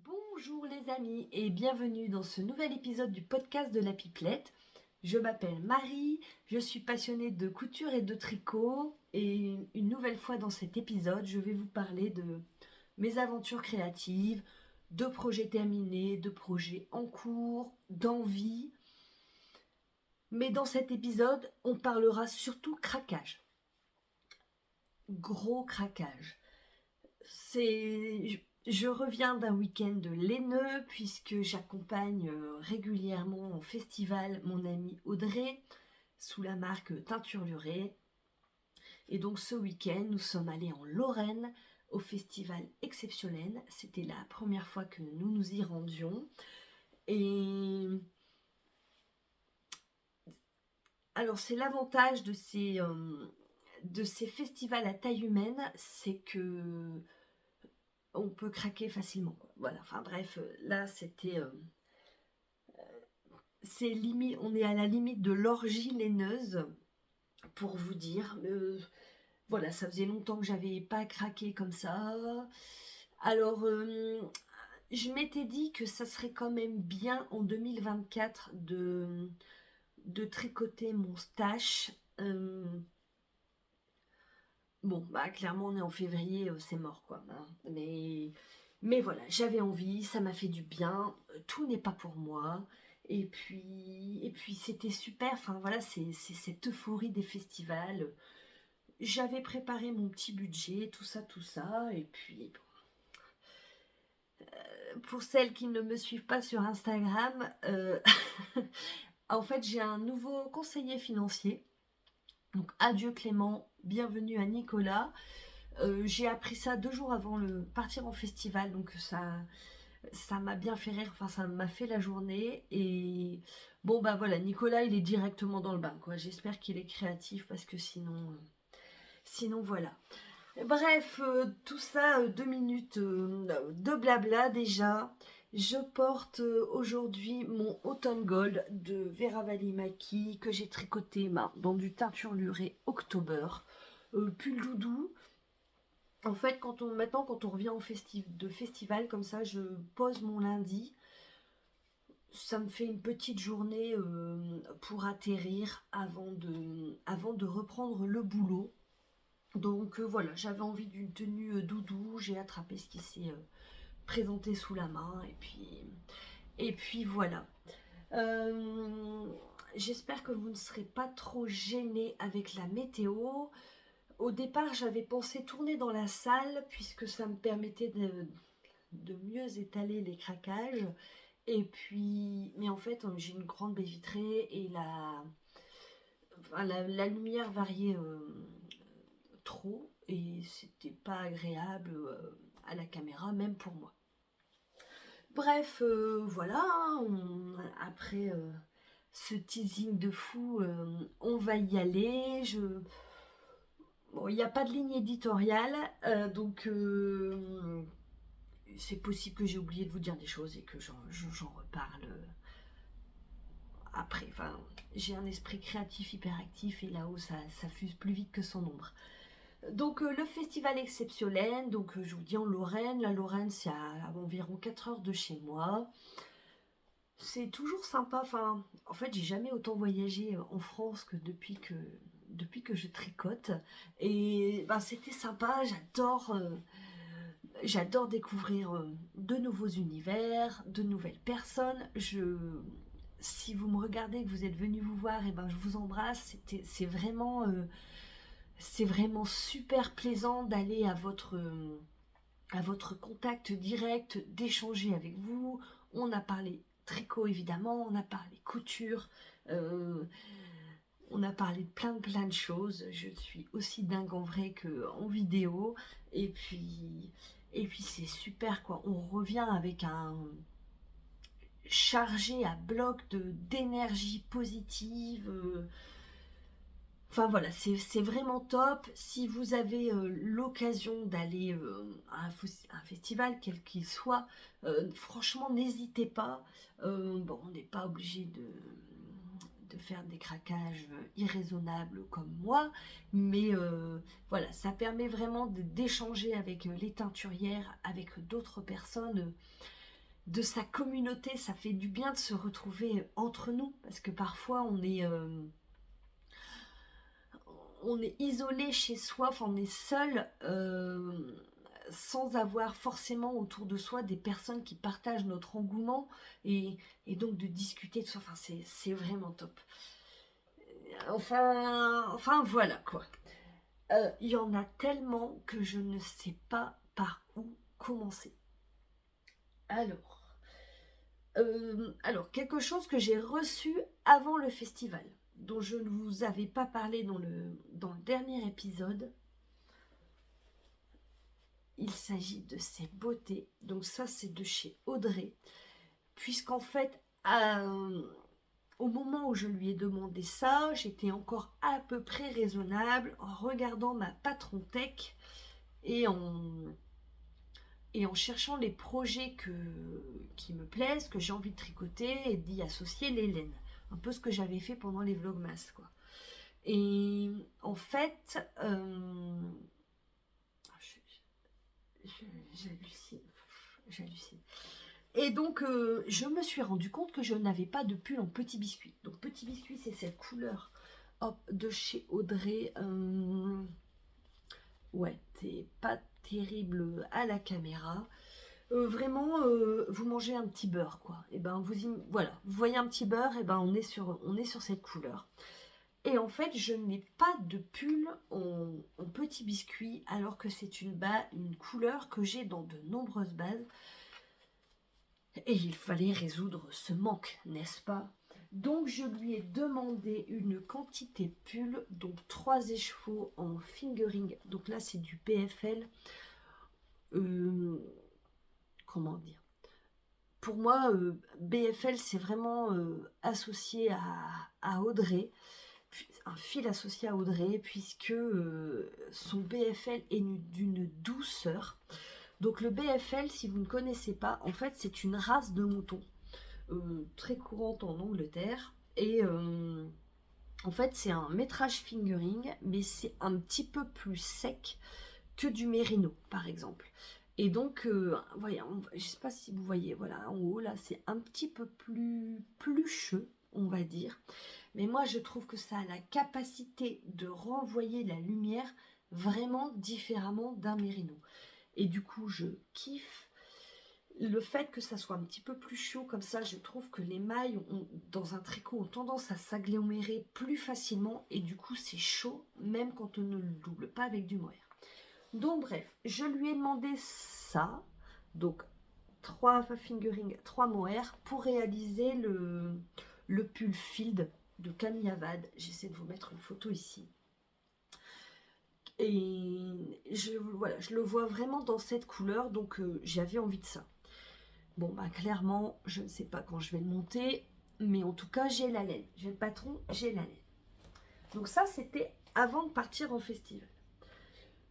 Bonjour les amis et bienvenue dans ce nouvel épisode du podcast de la Pipelette. Je m'appelle Marie, je suis passionnée de couture et de tricot et une nouvelle fois dans cet épisode, je vais vous parler de mes aventures créatives, de projets terminés, de projets en cours, d'envie. Mais dans cet épisode, on parlera surtout craquage. Gros craquage. Je reviens d'un week-end laineux puisque j'accompagne régulièrement au festival mon amie Audrey sous la marque Teinture Lurée. Et donc ce week-end, nous sommes allés en Lorraine au festival Exceptionnel. C'était la première fois que nous nous y rendions. Et alors c'est l'avantage de ces festivals à taille humaine, c'est que on peut craquer facilement. Voilà, enfin bref, là c'était... c'est limite, on est à la limite de l'orgie laineuse, pour vous dire. Voilà, ça faisait longtemps que j'avais pas craqué comme ça. Alors, je m'étais dit que ça serait quand même bien en 2024 de tricoter mon stash. Bon, bah clairement on est en février, c'est mort quoi, hein. Mais voilà, j'avais envie, ça m'a fait du bien. Tout n'est pas pour moi. Et puis c'était super. Enfin voilà, c'est cette euphorie des festivals. J'avais préparé mon petit budget, tout ça, tout ça. Et puis pour celles qui ne me suivent pas sur Instagram, en fait j'ai un nouveau conseiller financier. Donc adieu Clément, bienvenue à Nicolas. J'ai appris ça 2 jours avant le partir en festival, donc ça m'a bien fait rire, enfin ça m'a fait la journée. Et bon bah voilà, Nicolas il est directement dans le bain quoi. J'espère qu'il est créatif parce que sinon voilà. Bref, tout ça, 2 minutes de blabla déjà. Je porte aujourd'hui mon Autumn Gold de Vera Valimaki que j'ai tricoté dans du teinture lurée October. Pull doudou. En fait, maintenant, quand on revient de festival comme ça, je pose mon lundi. Ça me fait une petite journée pour atterrir avant de reprendre le boulot. Donc voilà, j'avais envie d'une tenue doudou, j'ai attrapé ce qui s'est présenté sous la main et puis voilà. Euh, J'espère que vous ne serez pas trop gênés avec la météo. Au départ, j'avais pensé tourner dans la salle puisque ça me permettait de mieux étaler les craquages. Et puis, mais en fait, j'ai une grande baie vitrée et la lumière variait trop et c'était pas agréable à la caméra, même pour moi. Bref, voilà, après ce teasing de fou, on va y aller. Bon, il n'y a pas de ligne éditoriale, donc c'est possible que j'ai oublié de vous dire des choses et que j'en reparle après. Enfin, j'ai un esprit créatif hyperactif et là-haut, ça fuse plus vite que son ombre. Donc le festival exceptionnel, donc je vous dis en Lorraine. La Lorraine, c'est à environ 4 heures de chez moi. C'est toujours sympa. Enfin, en fait, j'ai jamais autant voyagé en France que depuis que je tricote. Et ben, c'était sympa. J'adore découvrir de nouveaux univers, de nouvelles personnes. Si vous me regardez, que vous êtes venu vous voir, et ben je vous embrasse. C'est vraiment super plaisant d'aller à votre contact direct, d'échanger avec vous. On a parlé tricot évidemment, on a parlé couture, euh, on a parlé de plein de choses. Je suis aussi dingue en vrai qu'en vidéo. Et puis c'est super quoi. On revient avec un chargé à bloc d'énergie positive. Enfin voilà, c'est vraiment top. Si vous avez l'occasion d'aller à un festival, quel qu'il soit, franchement, n'hésitez pas. Bon, on n'est pas obligé de faire des craquages irraisonnables comme moi, mais voilà, ça permet vraiment d'échanger avec les teinturières, avec d'autres personnes de sa communauté. Ça fait du bien de se retrouver entre nous, parce que parfois on est isolé chez soi, enfin on est seul, sans avoir forcément autour de soi des personnes qui partagent notre engouement et donc de discuter de ça. Enfin, c'est vraiment top. Enfin voilà quoi. Il y en a tellement que je ne sais pas par où commencer. Alors, quelque chose que j'ai reçu avant le festival, dont je ne vous avais pas parlé dans le dernier épisode. Il s'agit de ces beautés. Donc ça, c'est de chez Audrey. Puisqu'en fait, au moment où je lui ai demandé ça, j'étais encore à peu près raisonnable en regardant ma patron tech et en cherchant les projets qui me plaisent, que j'ai envie de tricoter et d'y associer les laines. Un peu ce que j'avais fait pendant les vlogmas, quoi. Et en fait, j'hallucine. J'hallucine. Et donc, je me suis rendu compte que je n'avais pas de pull en petit biscuit. Donc, petit biscuit, c'est cette couleur hop, de chez Audrey. Ouais, c'est pas terrible à la caméra. Vraiment, vous mangez un petit beurre, quoi. Et ben, voilà, vous voyez un petit beurre, et ben, on est sur cette couleur. Et en fait, je n'ai pas de pull en petit biscuit, alors que c'est une couleur que j'ai dans de nombreuses bases. Et il fallait résoudre ce manque, n'est-ce pas? Donc je lui ai demandé une quantité pull, donc 3 écheveaux en fingering. Donc là c'est du BFL. Comment dire? Pour moi, BFL c'est vraiment associé à Audrey. Un fil associé à Audrey, puisque son BFL est d'une douceur. Donc le BFL, si vous ne connaissez pas, en fait c'est une race de mouton très courante en Angleterre. Et en fait c'est un métrage fingering, mais c'est un petit peu plus sec que du mérino par exemple. Et donc, voyez, je ne sais pas si vous voyez, voilà, en haut là c'est un petit peu plus plucheux, on va dire. Mais moi je trouve que ça a la capacité de renvoyer la lumière vraiment différemment d'un mérino. Et du coup je kiffe le fait que ça soit un petit peu plus chaud comme ça. Je trouve que les mailles dans un tricot ont tendance à s'agglomérer plus facilement et du coup c'est chaud même quand on ne le double pas avec du mohair. Donc bref, je lui ai demandé ça, donc 3 fingering, 3 mohair pour réaliser le pull field de Camille Avad. J'essaie de vous mettre une photo ici. Et voilà, je le vois vraiment dans cette couleur, donc j'avais envie de ça. Bon, bah clairement, je ne sais pas quand je vais le monter, mais en tout cas, j'ai la laine. J'ai le patron, j'ai la laine. Donc ça, c'était avant de partir en festival.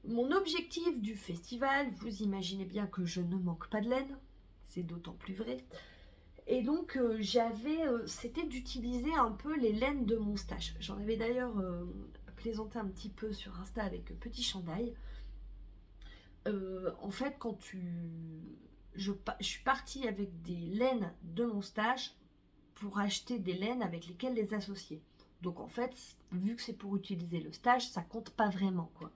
Mon objectif du festival, vous imaginez bien que je ne manque pas de laine, c'est d'autant plus vrai. Et donc, c'était d'utiliser un peu les laines de mon stash. J'en avais d'ailleurs plaisanté un petit peu sur Insta avec Petit Chandail. En fait, je suis partie avec des laines de mon stash pour acheter des laines avec lesquelles les associer. Donc en fait, vu que c'est pour utiliser le stash, ça compte pas vraiment quoi.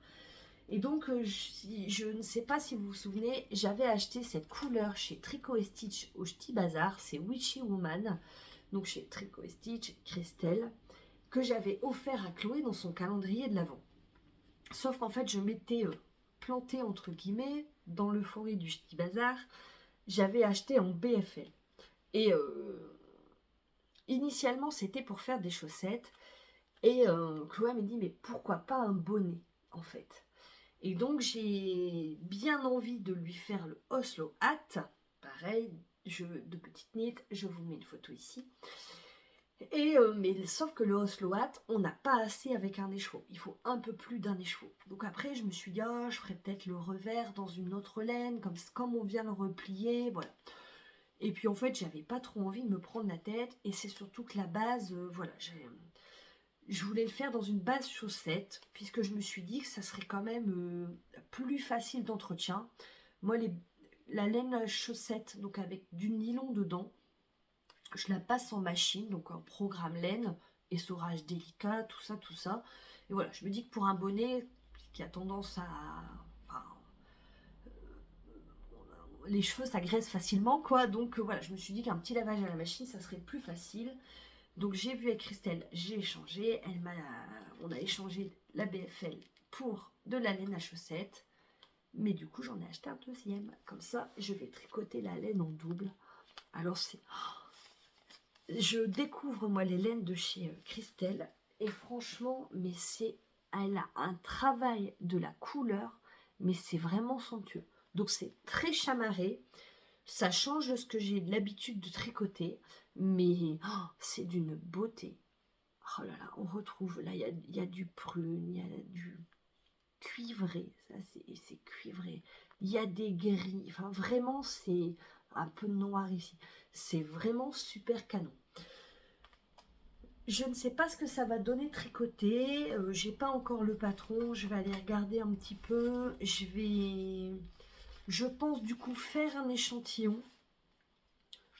Et donc je ne sais pas si vous vous souvenez, j'avais acheté cette couleur chez Tricot & Stitch au Ch'ti Bazar, c'est Witchy Woman, donc chez Tricot & Stitch, Christelle, que j'avais offert à Chloé dans son calendrier de l'Avent. Sauf qu'en fait, je m'étais plantée entre guillemets dans l'euphorie du Ch'ti Bazar. J'avais acheté en BFL. Et initialement, c'était pour faire des chaussettes. Et Chloé m'a dit, mais pourquoi pas un bonnet, en fait. Et donc, j'ai bien envie de lui faire le Oslo hat. Pareil, de petite knit. Je vous mets une photo ici. Mais sauf que le Oslo Hat, on n'a pas assez avec un écheveau. Il faut un peu plus d'un écheveau. Donc après, je me suis dit, oh, je ferais peut-être le revers dans une autre laine, comme on vient le replier, voilà. Et puis en fait, j'avais pas trop envie de me prendre la tête. Et c'est surtout que la base, voilà, je voulais le faire dans une base chaussette, puisque je me suis dit que ça serait quand même plus facile d'entretien. Moi, la laine chaussette, donc avec du nylon dedans, je la passe en machine, donc en programme laine, essorage délicat, tout ça, tout ça. Et voilà, je me dis que pour un bonnet qui a tendance à... Enfin, les cheveux, ça graisse facilement, quoi. Donc voilà, je me suis dit qu'un petit lavage à la machine, ça serait plus facile. Donc j'ai vu avec Christelle, j'ai échangé. On a échangé la BFL pour de la laine à chaussettes. Mais du coup, j'en ai acheté un deuxième. Comme ça, je vais tricoter la laine en double. Alors c'est... Je découvre moi les laines de chez Christelle et franchement, mais elle a un travail de la couleur, mais c'est vraiment somptueux. Donc c'est très chamarré, ça change de ce que j'ai l'habitude de tricoter, mais c'est d'une beauté. Oh là là, on retrouve, là il y a du prune, il y a du cuivré, ça c'est cuivré, il y a des gris, enfin vraiment c'est un peu noir ici, c'est vraiment super canon. Je ne sais pas ce que ça va donner tricoter. J'ai pas encore le patron. Je vais aller regarder un petit peu. Je pense du coup faire un échantillon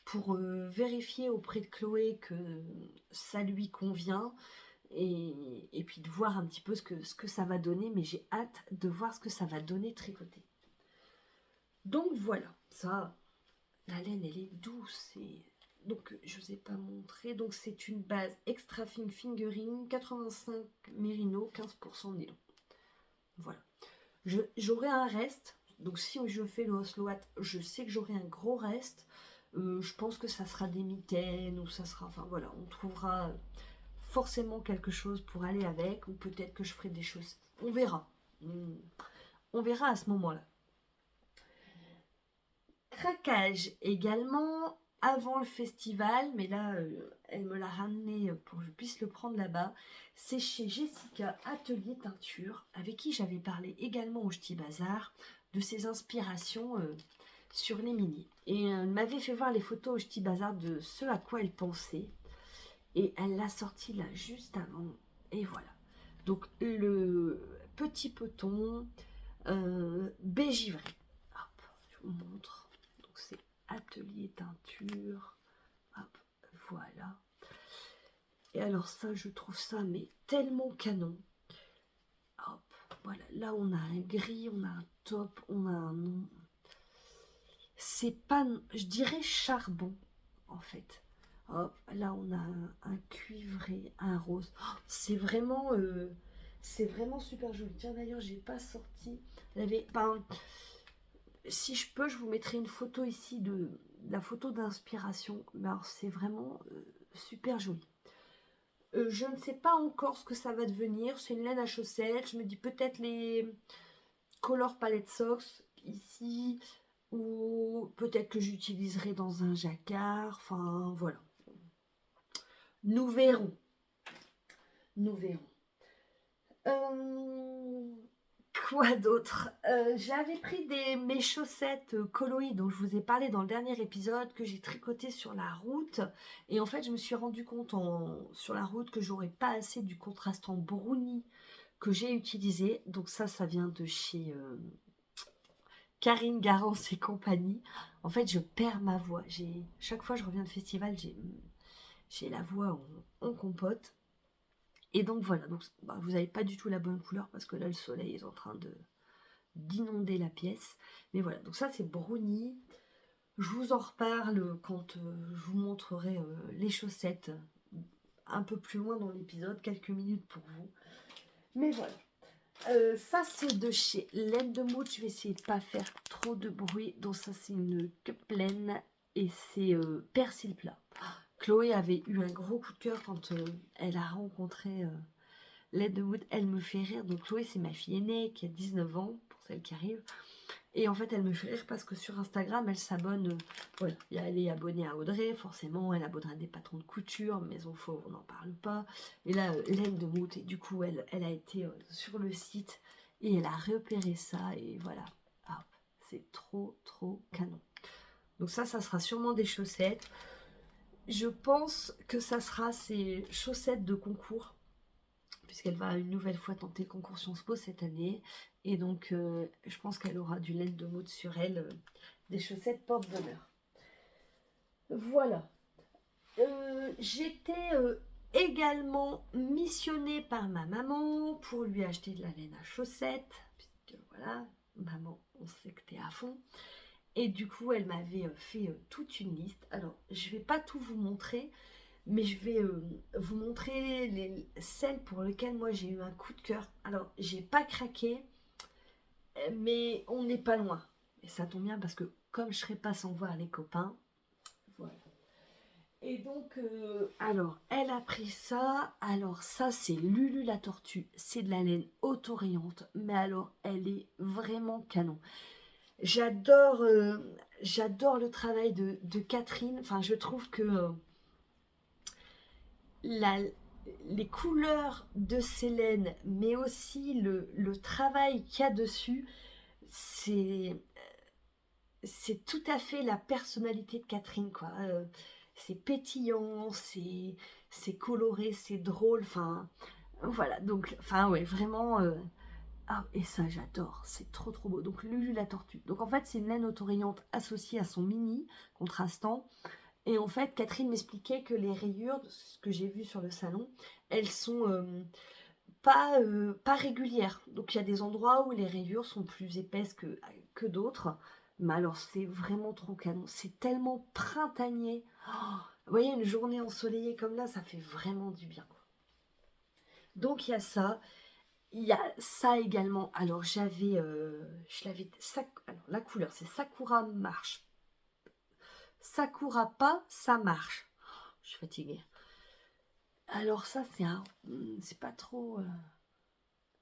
pour vérifier auprès de Chloé que ça lui convient. Et puis de voir un petit peu ce que ça va donner. Mais j'ai hâte de voir ce que ça va donner tricoter. Donc voilà. Ça, la laine, elle est douce. Donc, je ne vous ai pas montré. Donc, c'est une base extra fine fingering, 85 mérino, 15% nylon. Voilà. J'aurai un reste. Donc, si je fais le Oslo Hat, je sais que j'aurai un gros reste. Je pense que ça sera des mitaines ou ça sera... Enfin, voilà, on trouvera forcément quelque chose pour aller avec. Ou peut-être que je ferai des choses. On verra. On verra à ce moment-là. Craquage également avant le festival, mais là elle me l'a ramené pour que je puisse le prendre là-bas. C'est chez Jessica Atelier Teinture, avec qui j'avais parlé également au Ch'ti Bazar de ses inspirations sur les mini. Et elle m'avait fait voir les photos au Ch'ti Bazar de ce à quoi elle pensait. Et elle l'a sorti là juste avant. Et voilà. Donc le petit poton beige ivré. Hop, je vous montre. C'est Atelier Teinture. Hop, voilà. Et alors ça, je trouve ça mais tellement canon. Hop, voilà. Là, on a un gris, on a un top, on a un nom. C'est pas, je dirais charbon, en fait. Hop, là, on a un cuivré, un rose. Oh, c'est vraiment super joli. Tiens, d'ailleurs, j'ai pas sorti. Si je peux, je vous mettrai une photo ici de la photo d'inspiration. Alors, c'est vraiment super joli. Je ne sais pas encore ce que ça va devenir. C'est une laine à chaussettes. Je me dis peut-être les Color Palette Socks ici. Ou peut-être que j'utiliserai dans un jacquard. Enfin, voilà. Nous verrons. Nous verrons. Quoi d'autre? J'avais pris mes chaussettes coloïdes dont je vous ai parlé dans le dernier épisode que j'ai tricoté sur la route et en fait je me suis rendu compte sur la route que j'aurais pas assez du contrastant brownie que j'ai utilisé. Donc ça vient de chez Karine Garance et compagnie. En fait je perds ma voix. Chaque fois que je reviens de festival j'ai la voix en compote. Et donc voilà, donc, vous n'avez pas du tout la bonne couleur parce que là le soleil est en train d'inonder la pièce. Mais voilà, donc ça c'est brownie. Je vous en reparle quand je vous montrerai les chaussettes un peu plus loin dans l'épisode, quelques minutes pour vous. Mais voilà. Ça c'est de chez Laine de Mouche. Je vais essayer de pas faire trop de bruit. Donc ça c'est une queue pleine et c'est persil plat. Chloé avait eu un gros coup de cœur quand elle a rencontré Laine de Mouche. Elle me fait rire. Donc Chloé c'est ma fille aînée qui a 19 ans, pour celle qui arrive. Et en fait, elle me fait rire parce que sur Instagram, elle s'abonne. Voilà, elle est abonnée à Audrey, forcément. Elle abonnera des patrons de couture, Maison Fauve, on n'en parle pas. Et là, laine de Mout. Et du coup, elle a été sur le site et elle a repéré ça. Et voilà, ah, c'est trop, trop canon. Donc ça sera sûrement des chaussettes. Je pense que ça sera ces chaussettes de concours, puisqu'elle va une nouvelle fois tenter le concours Sciences Po cette année. Et donc, je pense qu'elle aura du laine de Mout sur elle, des chaussettes porte-bonheur. Voilà. J'étais également missionnée par ma maman pour lui acheter de la laine à chaussettes, puisque voilà, maman, on sait que t'es à fond. Et du coup, elle m'avait fait toute une liste. Alors, je vais pas tout vous montrer, mais je vais vous montrer celles pour lesquelles moi j'ai eu un coup de cœur. Alors, j'ai pas craqué, mais on n'est pas loin. Et ça tombe bien parce que comme je serai pas sans voir les copains, voilà. Et donc, alors, elle a pris ça. Alors, ça, c'est Lulu la tortue. C'est de la laine autorayante, mais alors, elle est vraiment canon. J'adore le travail de Catherine. Enfin, je trouve que les couleurs de ces laines, mais aussi le travail qu'il y a dessus, c'est tout à fait la personnalité de Catherine, quoi. C'est pétillant, c'est coloré, c'est drôle, enfin, voilà, donc, enfin, ouais, vraiment, ah, et ça, j'adore, c'est trop, trop beau. Donc, Lulu la tortue. Donc, en fait, c'est une laine autorayante associée à son mini, contrastant, et en fait, Catherine m'expliquait que les rayures, ce que j'ai vu sur le salon, elles sont pas régulières. Donc il y a des endroits où les rayures sont plus épaisses que d'autres. Mais alors c'est vraiment trop canon. C'est tellement printanier. Oh, vous voyez, une journée ensoleillée comme là, ça fait vraiment du bien. Donc il y a ça. Il y a ça également. Alors j'avais... alors la couleur, c'est Sakura Marche. Sakura pas, ça marche. Oh, je suis fatiguée. Alors ça, c'est pas trop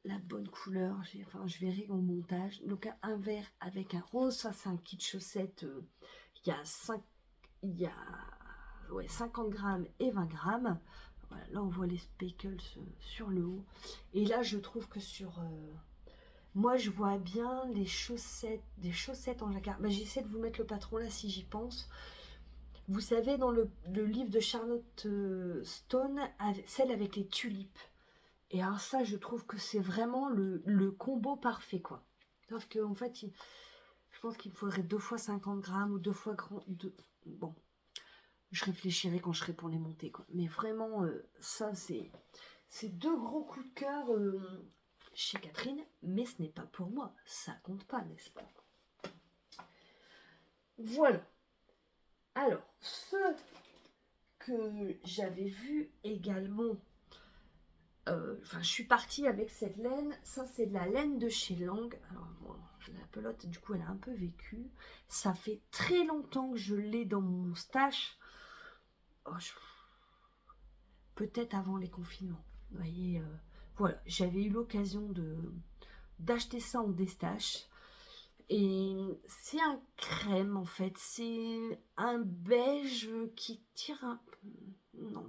la bonne couleur. Je verrai au montage. Donc un vert avec un rose, ça c'est un kit chaussette. Il y a 50 grammes et 20 grammes. Voilà, là on voit les speckles sur le haut. Et là je trouve que moi je vois bien des chaussettes en jacquard. Bah, j'essaie de vous mettre le patron là si j'y pense. Vous savez, dans le livre de Charlotte Stone, celle avec les tulipes. Et alors ça, je trouve que c'est vraiment le combo parfait, quoi. Sauf qu'en fait, je pense qu'il me faudrait 2 fois 50 grammes ou 2 fois grand... Bon, je réfléchirai quand je serai pour les monter, quoi. Mais vraiment, ça, c'est 2 gros coups de cœur chez Catherine. Mais ce n'est pas pour moi. Ça compte pas, n'est-ce pas? Voilà. Alors, ce que j'avais vu également... Enfin, je suis partie avec cette laine. Ça, c'est de la laine de chez Lang. Alors, bon, la pelote, du coup, elle a un peu vécu. Ça fait très longtemps que je l'ai dans mon stash. Oh, peut-être avant les confinements. Vous voyez, voilà, j'avais eu l'occasion d'acheter ça en déstache. Et c'est un crème, en fait. C'est un beige qui tire non,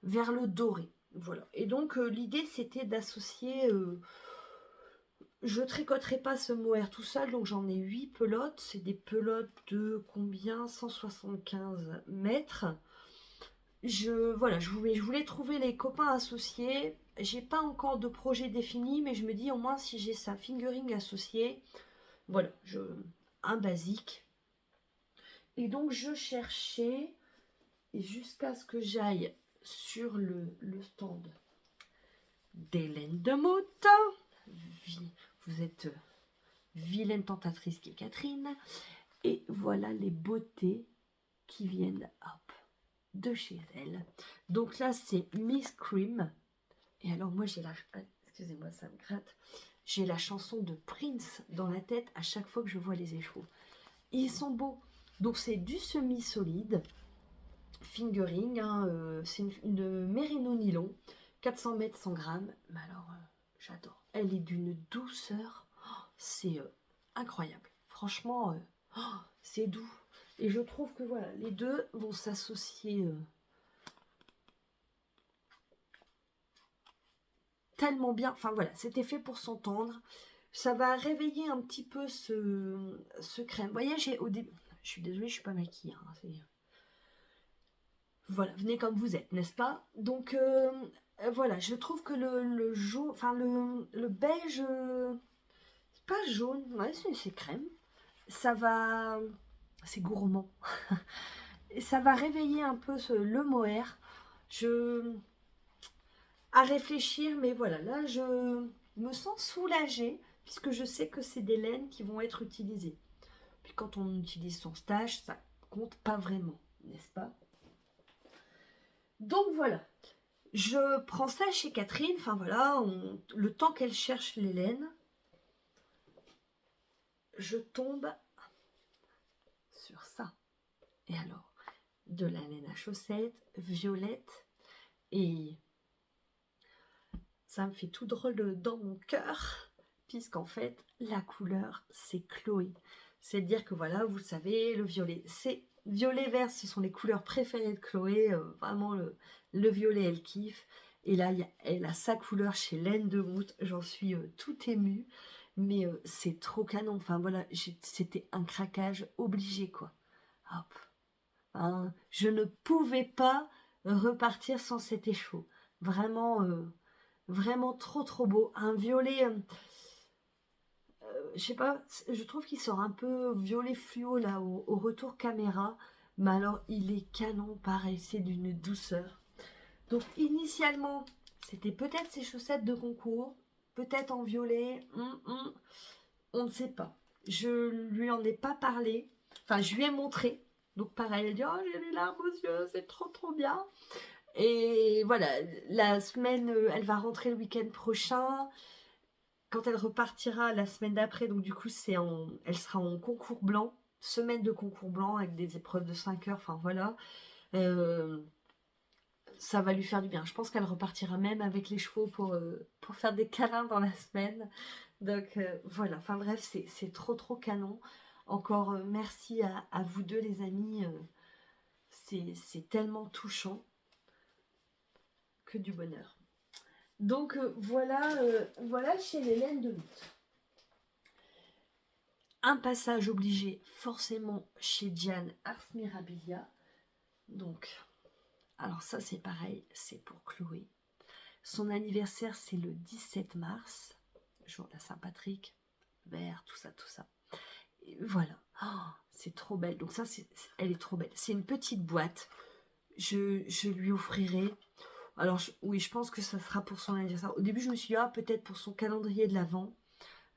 vers le doré. Voilà. Et donc, l'idée, c'était d'associer... je tricoterai pas ce mohair tout seul, donc j'en ai 8 pelotes. C'est des pelotes de combien? 175 mètres. Voilà, je voulais trouver les copains associés. J'ai pas encore de projet défini, mais je me dis au moins si j'ai ça fingering associé, voilà, un basique. Et donc je cherchais, et jusqu'à ce que j'aille sur le stand d'Hélène de Motte, vous êtes vilaine tentatrice qui est Catherine, et voilà les beautés qui viennent de chez elle. Donc là c'est Miss Cream, et alors moi j'ai excusez-moi ça me gratte, j'ai la chanson de Prince dans la tête à chaque fois que je vois les écheveaux. Ils sont beaux. Donc c'est du semi-solide, fingering, hein, c'est une mérino nylon, 400 mètres 100 grammes, mais alors j'adore. Elle est d'une douceur, c'est incroyable. Franchement, c'est doux. Et je trouve que voilà, les deux vont s'associer tellement bien. Enfin voilà, c'était fait pour s'entendre. Ça va réveiller un petit peu ce crème. Vous voyez, j'ai au début... Je suis désolée, je suis pas maquillée. Hein, voilà, venez comme vous êtes, n'est-ce pas? Donc voilà, je trouve que le jaune, enfin le beige, c'est pas jaune, ouais, c'est crème. Ça va, c'est gourmand. Et ça va réveiller un peu le mohair. Je, à réfléchir, mais voilà, là je me sens soulagée puisque je sais que c'est des laines qui vont être utilisées. Puis quand on utilise son stage, ça compte pas vraiment, n'est-ce pas? Donc voilà, je prends ça chez Catherine, enfin voilà, le temps qu'elle cherche les laines, je tombe sur ça. Et alors, de la laine à chaussettes, violette, et ça me fait tout drôle dans mon cœur, puisqu'en fait, la couleur, c'est Chloé. C'est dire que voilà, vous savez, le violet, c'est violet vert, ce sont les couleurs préférées de Chloé, vraiment le violet, elle kiffe. Et là, elle a sa couleur chez Laine de Goutte, j'en suis tout émue, mais c'est trop canon. Enfin voilà, c'était un craquage obligé, quoi. Hop. Hein, je ne pouvais pas repartir sans cet écheveau. Vraiment, vraiment trop trop beau. Un violet, je sais pas, je trouve qu'il sort un peu violet fluo là au retour caméra. Mais alors, il est canon, pareil, c'est d'une douceur. Donc, initialement, c'était peut-être ses chaussettes de concours, peut-être en violet, on ne sait pas. Je lui en ai pas parlé, enfin, je lui ai montré. Donc, pareil, elle dit, oh, j'ai les larmes aux yeux, c'est trop trop bien. Et voilà, la semaine, elle va rentrer le week-end prochain. Quand elle repartira la semaine d'après, donc du coup, elle sera en concours blanc, semaine de concours blanc avec des épreuves de 5 heures, enfin voilà. Euh, Ça va lui faire du bien. Je pense qu'elle repartira même avec les chevaux pour faire des câlins dans la semaine. Donc voilà, enfin bref, c'est trop trop canon. Encore merci à vous deux les amis. C'est tellement touchant. Que du bonheur. Donc voilà chez l'Hélène de Lutte. Un passage obligé forcément chez Diane Ars Mirabilia. Donc, alors ça c'est pareil, c'est pour Chloé. Son anniversaire c'est le 17 mars, jour de la Saint-Patrick, vert, tout ça, tout ça. Et voilà, c'est trop belle. Donc ça, elle est trop belle. C'est une petite boîte. Je lui offrirai. Alors oui, je pense que ça sera pour son anniversaire. Au début, je me suis dit, peut-être pour son calendrier de l'Avent.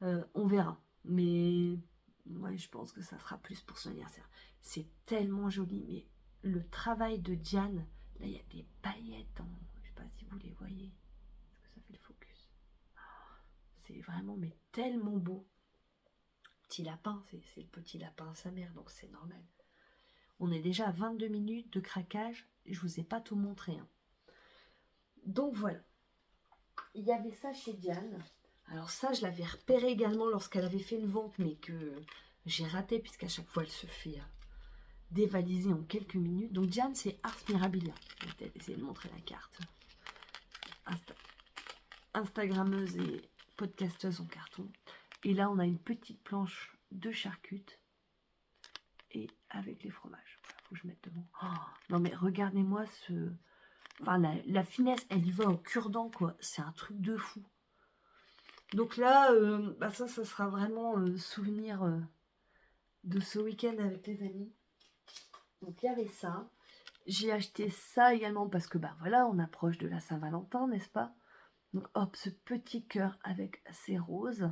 On verra. Mais moi, je pense que ça sera plus pour son anniversaire. C'est tellement joli. Mais le travail de Diane, là, il y a des paillettes. Je sais pas si vous les voyez. Est-ce que ça fait le focus? C'est vraiment, mais tellement beau. Petit lapin, c'est le petit lapin à sa mère, donc c'est normal. On est déjà à 22 minutes de craquage. Je vous ai pas tout montré. Hein. Donc voilà. Il y avait ça chez Diane. Alors ça, je l'avais repéré également lorsqu'elle avait fait une vente, mais que j'ai raté, puisqu'à chaque fois, elle se fait dévaliser en quelques minutes. Donc Diane, c'est Ars Mirabilia. Je vais peut-être essayer de montrer la carte. Instagrammeuse et podcasteuse en carton. Et là, on a une petite planche de charcutes. Et avec les fromages. Voilà, faut que je mette devant. Non mais regardez-moi ce... Enfin, la finesse, elle y va au cure-dent, quoi. C'est un truc de fou. Donc là, ça sera vraiment souvenir de ce week-end avec les amis. Donc il y avait ça. J'ai acheté ça également parce que, voilà, on approche de la Saint-Valentin, n'est-ce pas? Donc hop, ce petit cœur avec ses roses.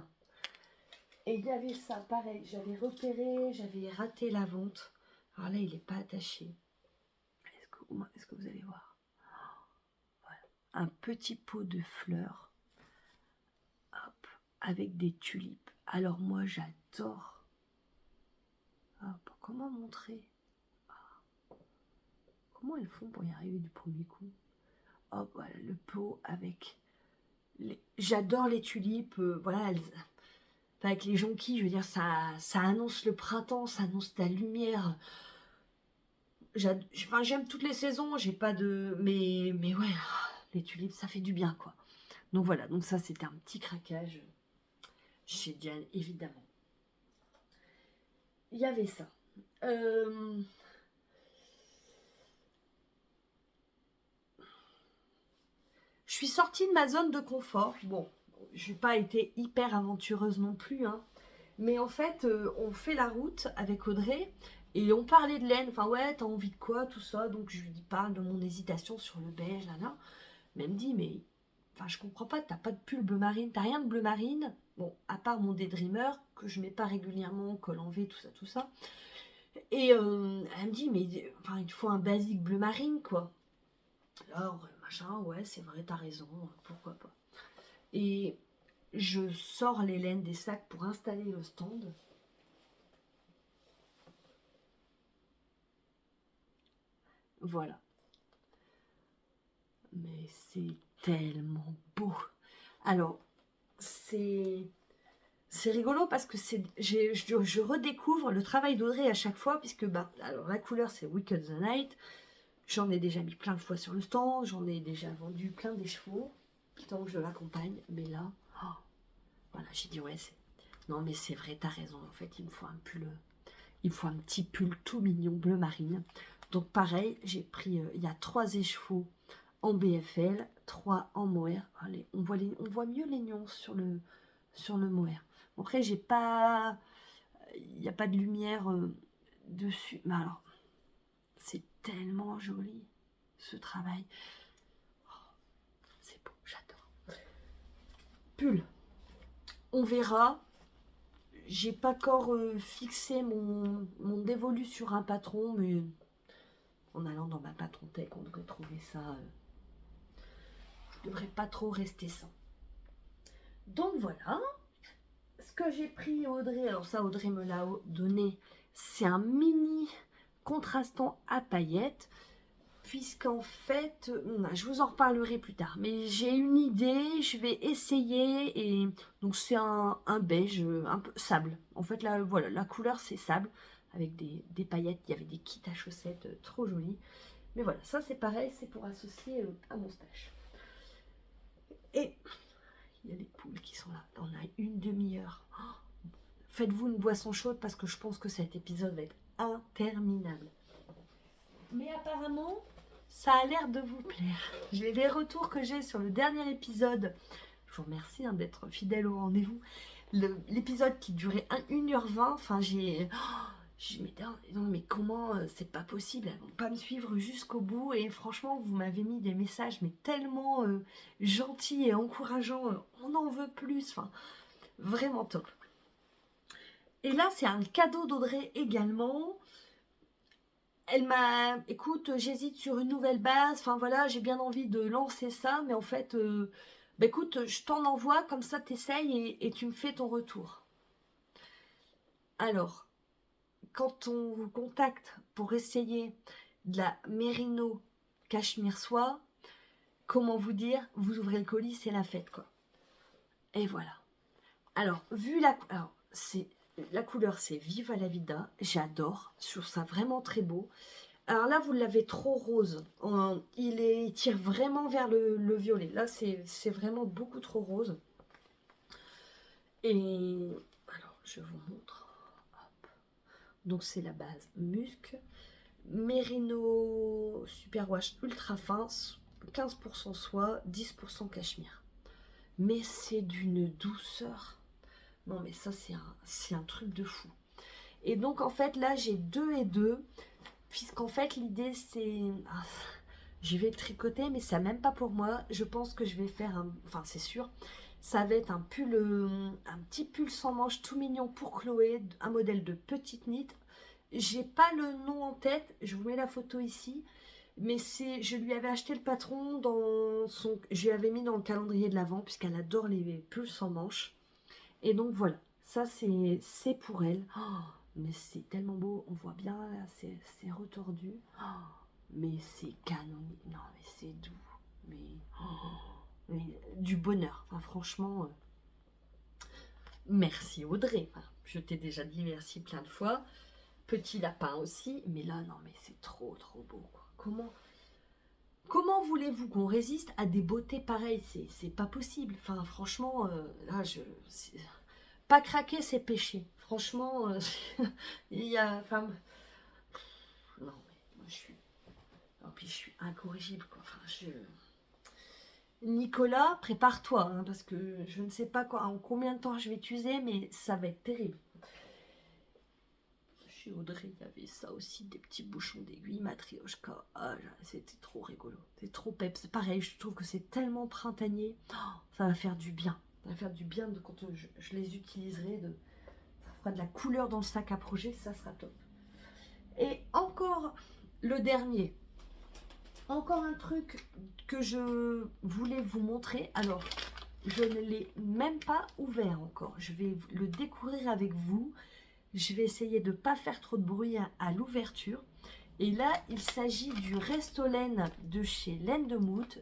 Et il y avait ça, pareil, j'avais repéré, j'avais raté la vente. Alors là, il n'est pas attaché. Est-ce que vous allez voir? Voilà. Un petit pot de fleurs. Hop, avec des tulipes. Alors moi, j'adore. Hop, comment montrer? Comment elles font pour y arriver du premier coup? Hop, voilà, le pot avec... J'adore les tulipes. Voilà, Enfin, avec les jonquilles, je veux dire, ça annonce le printemps, ça annonce la lumière. Enfin, j'aime toutes les saisons, j'ai pas de... Mais ouais, les tulipes, ça fait du bien, quoi. Donc voilà, donc ça, c'était un petit craquage chez Diane, évidemment. Il y avait ça. Je suis sortie de ma zone de confort. Bon, je n'ai pas été hyper aventureuse non plus, hein. Mais en fait, on fait la route avec Audrey et on parlait de laine. Enfin, ouais, t'as envie de quoi, tout ça. Donc, je lui parle de mon hésitation sur le beige, là, là. Mais elle me dit, mais enfin, je comprends pas, t'as pas de pull bleu marine, t'as rien de bleu marine. Bon, à part mon Daydreamer, que je mets pas régulièrement, col en V, tout ça, tout ça. Et elle me dit, mais enfin, il te faut un basique bleu marine, quoi. Alors, machin, ouais, c'est vrai, t'as raison, pourquoi pas. Et je sors les laines des sacs pour installer le stand. Voilà. Mais c'est tellement beau. Alors, c'est rigolo parce que je redécouvre le travail d'Audrey à chaque fois, puisque alors la couleur c'est Wicked the Night. J'en ai déjà mis plein de fois sur le stand, j'en ai déjà vendu plein des chevaux, tant que je l'accompagne. Mais là, oh, voilà, j'ai dit ouais, non mais c'est vrai, t'as raison. En fait, il me faut un pull, il me faut un petit pull tout mignon bleu marine. Donc pareil, j'ai pris, il y a 3 écheveaux en BFL, 3 en mohair. Allez, on voit mieux les nuances sur le mohair. Bon, après, j'ai pas, il n'y a pas de lumière dessus. Mais alors, c'est tellement joli ce travail. Oh, c'est beau, j'adore. Pull. On verra. J'ai pas encore fixé mon dévolu sur un patron, mais en allant dans ma patron tech, on devrait trouver ça. Je devrais pas trop rester sans. Donc voilà. Ce que j'ai pris Audrey, alors ça Audrey me l'a donné, c'est un mini contrastant à paillettes, puisqu'en fait, je vous en reparlerai plus tard, mais j'ai une idée, je vais essayer, et donc c'est un beige, un peu sable. En fait, là, voilà, la couleur c'est sable, avec des paillettes, il y avait des kits à chaussettes trop jolis. Mais voilà, ça c'est pareil, c'est pour associer à mon stash. Et il y a les poules qui sont là, on a une demi-heure. Oh, faites-vous une boisson chaude parce que je pense que cet épisode va être interminable. Mais apparemment, ça a l'air de vous plaire. Les retours que j'ai sur le dernier épisode, je vous remercie d'être fidèle au rendez-vous. L'épisode qui durait 1h20, enfin mais comment c'est pas possible, elles vont pas me suivre jusqu'au bout. Et franchement, vous m'avez mis des messages mais tellement gentils et encourageants, on en veut plus, enfin vraiment top. Et là, c'est un cadeau d'Audrey également. Elle m'a, écoute, j'hésite sur une nouvelle base, enfin voilà, j'ai bien envie de lancer ça, mais en fait, écoute, je t'en envoie, comme ça t'essayes et tu me fais ton retour. Alors, quand on vous contacte pour essayer de la Merino Cachemire Soie, comment vous dire, vous ouvrez le colis, c'est la fête, quoi. Et voilà. Alors, la couleur, c'est Viva la Vida, j'adore, je trouve ça vraiment très beau. Alors là, vous l'avez trop rose. Il tire vraiment vers le violet. Là, c'est vraiment beaucoup trop rose. Et alors, je vous montre. Hop. Donc, c'est la base musc. Merino Superwash ultra fin. 15% soie, 10% cachemire. Mais c'est d'une douceur. Non, mais ça, c'est un truc de fou. Et donc, en fait, là, j'ai 2 et 2. Puisqu'en fait, l'idée, c'est... je vais tricoter, mais ça même pas pour moi. Je pense que je vais faire un... Enfin, c'est sûr. Ça va être un pull, un petit pull sans manches tout mignon pour Chloé. Un modèle de petite knit. J'ai pas le nom en tête. Je vous mets la photo ici. Mais je lui avais acheté le patron dans son... Je lui avais mis dans le calendrier de l'Avent, puisqu'elle adore les pulls sans manches. Et donc, voilà. Ça, c'est pour elle. Oh, mais c'est tellement beau, on voit bien là, c'est retordu. Oh, mais c'est canonique, non mais c'est doux, mais du bonheur. Enfin, franchement, Merci Audrey. Enfin, je t'ai déjà dit merci plein de fois. Petit lapin aussi, mais là, non, mais c'est trop, trop beau, quoi. Comment voulez-vous qu'on résiste à des beautés pareilles? C'est pas possible. Enfin, franchement, là, pas craquer, c'est péché. Franchement, il y a. Enfin, non, mais moi, je suis. En plus, je suis incorrigible, quoi. Enfin, Nicolas, prépare-toi, hein, parce que je ne sais pas quoi, en combien de temps je vais t'user, mais ça va être terrible. Chez Audrey, il y avait ça aussi, des petits bouchons d'aiguille, matrioshka. Ah, c'était trop rigolo. C'est trop peps. Pareil, je trouve que c'est tellement printanier. Oh, ça va faire du bien. Ça va faire du bien quand je les utiliserai. Ça fera de la couleur dans le sac à projet, ça sera top. Et encore le dernier. Encore un truc que je voulais vous montrer. Alors, je ne l'ai même pas ouvert encore. Je vais le découvrir avec vous. Je vais essayer de ne pas faire trop de bruit à l'ouverture. Et là, il s'agit du Resto Laine de chez Laine de Mout,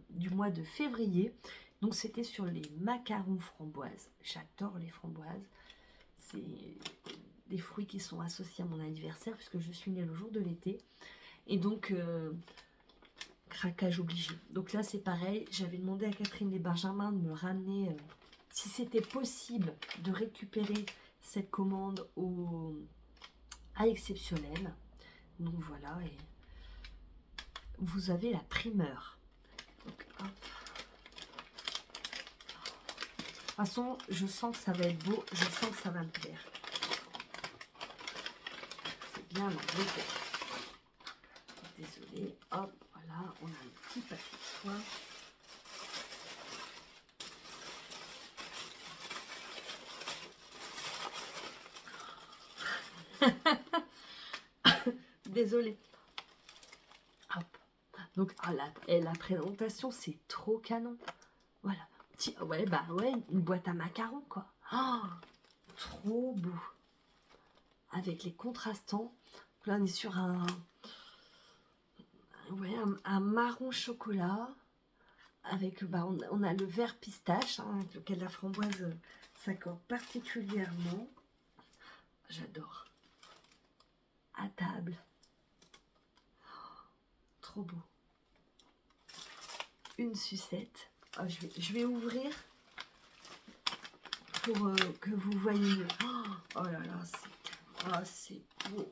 du mois de février. Donc, c'était sur les macarons framboises. J'adore les framboises. C'est des fruits qui sont associés à mon anniversaire, puisque je suis née le jour de l'été. Et donc, craquage obligé. Donc là, c'est pareil. J'avais demandé à Catherine et Benjamin de me ramener, si c'était possible, de récupérer cette commande à exceptionnel. Donc voilà, et vous avez la primeur. Donc, hop. De toute façon, je sens que ça va être beau, je sens que ça va me plaire. C'est bien la beauté. Désolée, hop, voilà, on a un petit papier de soie. Désolée. Hop. Donc, la présentation, c'est trop canon. Voilà. Ouais, bah ouais, une boîte à macarons, quoi. Oh, trop beau. Avec les contrastants. Là, on est sur un marron chocolat. Avec, bah, on a le vert pistache, hein, avec lequel la framboise s'accorde particulièrement. J'adore. À table. Trop beau. Une sucette. Oh, je vais ouvrir pour que vous voyez mieux. Oh là là, c'est beau.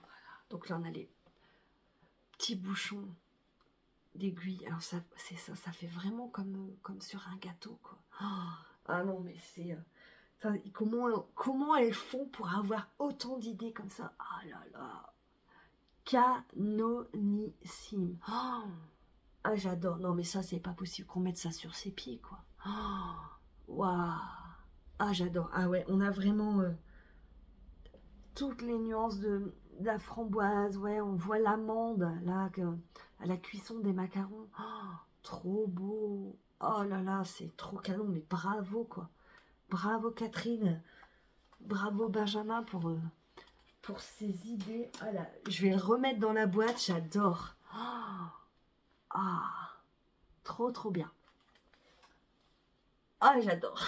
Voilà. Donc là, on a les petits bouchons d'aiguille. Alors ça fait vraiment comme sur un gâteau, quoi. Ah non, mais c'est... comment elles font pour avoir autant d'idées comme ça? Ah là là. Canonissime. Ah, j'adore. Non, mais ça, c'est pas possible qu'on mette ça sur ses pieds, quoi. Waouh. Ah, j'adore. Ah ouais, on a vraiment toutes les nuances de la framboise. Ouais, on voit l'amande, là, à la cuisson des macarons. Trop beau. Oh là là, c'est trop canon, mais bravo, quoi. Bravo, Catherine. Bravo, Benjamin, pour ces idées. Ah là, je vais le remettre dans la boîte, j'adore. Trop, trop bien. Ah, j'adore.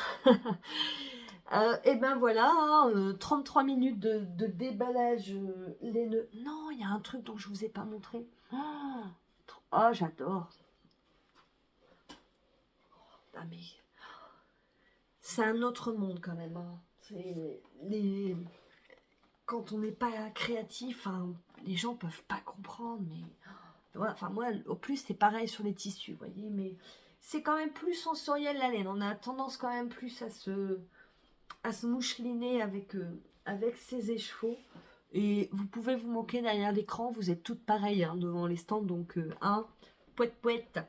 Et ben voilà, hein, 33 minutes de déballage laineux. Non, il y a un truc dont je vous ai pas montré. Oh, j'adore. Ah, mais c'est un autre monde quand même. Hein. Quand on n'est pas créatif, hein, les gens peuvent pas comprendre. Mais ouais, enfin moi, au plus c'est pareil sur les tissus, vous voyez. Mais c'est quand même plus sensoriel la laine. On a tendance quand même plus à se moucheliner avec ses écheveaux. Et vous pouvez vous moquer derrière l'écran, vous êtes toutes pareilles hein, devant les stands, donc pouette pouette.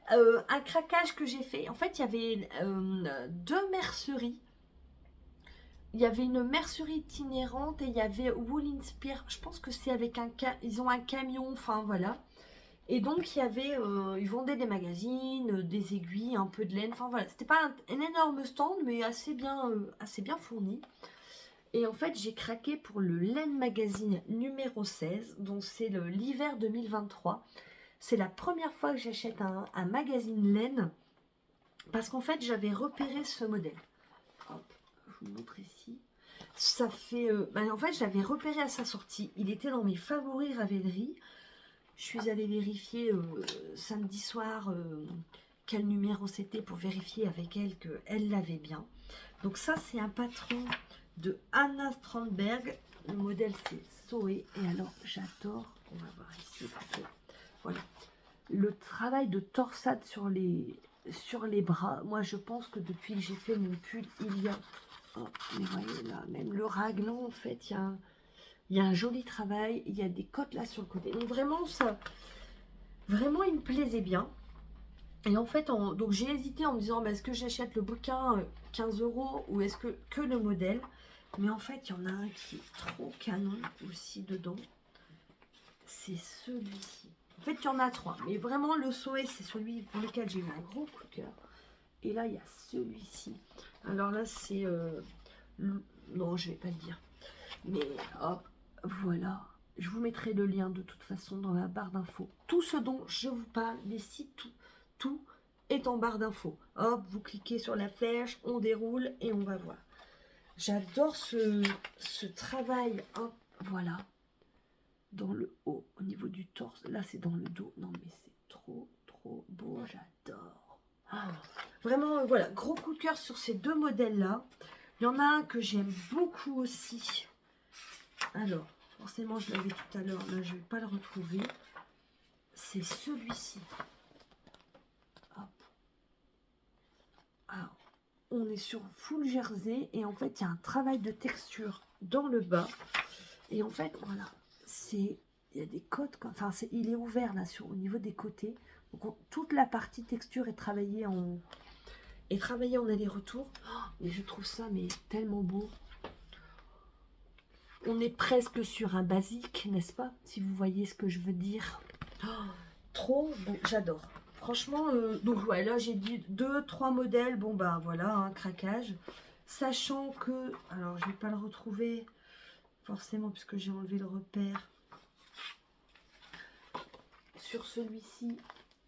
Un craquage que j'ai fait, en fait il y avait deux merceries. Il y avait une mercerie itinérante et il y avait Wool Inspire. Je pense que c'est avec ils ont un camion, enfin voilà. Et donc il y avait, ils vendaient des magazines, des aiguilles, un peu de laine. Enfin voilà, c'était pas un énorme stand, mais assez bien fourni. Et en fait, j'ai craqué pour le Laine Magazine numéro 16, dont c'est l'hiver 2023. C'est la première fois que j'achète un magazine laine. parce qu'en fait, j'avais repéré ce modèle. Hop, je vous montre ici. Ça fait... en fait, j'avais repéré à sa sortie. Il était dans mes favoris Ravelry. Je suis allée vérifier samedi soir quel numéro c'était pour vérifier avec elle qu'elle l'avait bien. Donc ça, c'est un patron de Anna Strandberg. Le modèle, c'est Zoé. Et alors, j'adore. On va voir ici. Voilà. Le travail de torsade sur les bras. Moi, je pense que depuis que j'ai fait mon pull, il y a... Oh, mais voyez là, même le raglan, en fait, il y a un joli travail. Il y a des côtes là sur le côté. Donc vraiment, ça... Vraiment, il me plaisait bien. Et en fait, donc j'ai hésité en me disant, est-ce que j'achète le bouquin 15 € ou est-ce que le modèle? Mais en fait, il y en a un qui est trop canon aussi dedans. C'est celui-ci. En fait, il y en a 3. Mais vraiment, le Zoé, c'est celui pour lequel j'ai eu un gros coup de cœur. Et là, il y a celui-ci. Alors là, c'est... non, je vais pas le dire. Mais hop, voilà. Je vous mettrai le lien de toute façon dans la barre d'infos. Tout ce dont je vous parle, mais si tout est en barre d'infos. Hop, vous cliquez sur la flèche, on déroule et on va voir. J'adore ce travail, hein, voilà, dans le haut, au niveau du torse. Là, c'est dans le dos. Non, mais c'est trop beau, j'adore. Ah, vraiment, voilà, gros coup de cœur sur ces deux modèles-là. Il y en a un que j'aime beaucoup aussi. Alors, forcément, je l'avais tout à l'heure. Là, je ne vais pas le retrouver. C'est celui-ci. Hop. Alors, on est sur full jersey. Et en fait, il y a un travail de texture dans le bas. Et en fait, voilà. Il y a des côtes. Enfin, il est ouvert là, au niveau des côtés. Donc, toute la partie texture est travaillée en aller-retour. Oh, mais je trouve ça tellement beau. On est presque sur un basique, n'est-ce pas? Si vous voyez ce que je veux dire. Oh, trop beau, j'adore. Franchement, donc ouais, là j'ai dit 2-3 modèles. Bon bah voilà, un craquage. Sachant que, alors je vais pas le retrouver forcément puisque j'ai enlevé le repère. Sur celui-ci,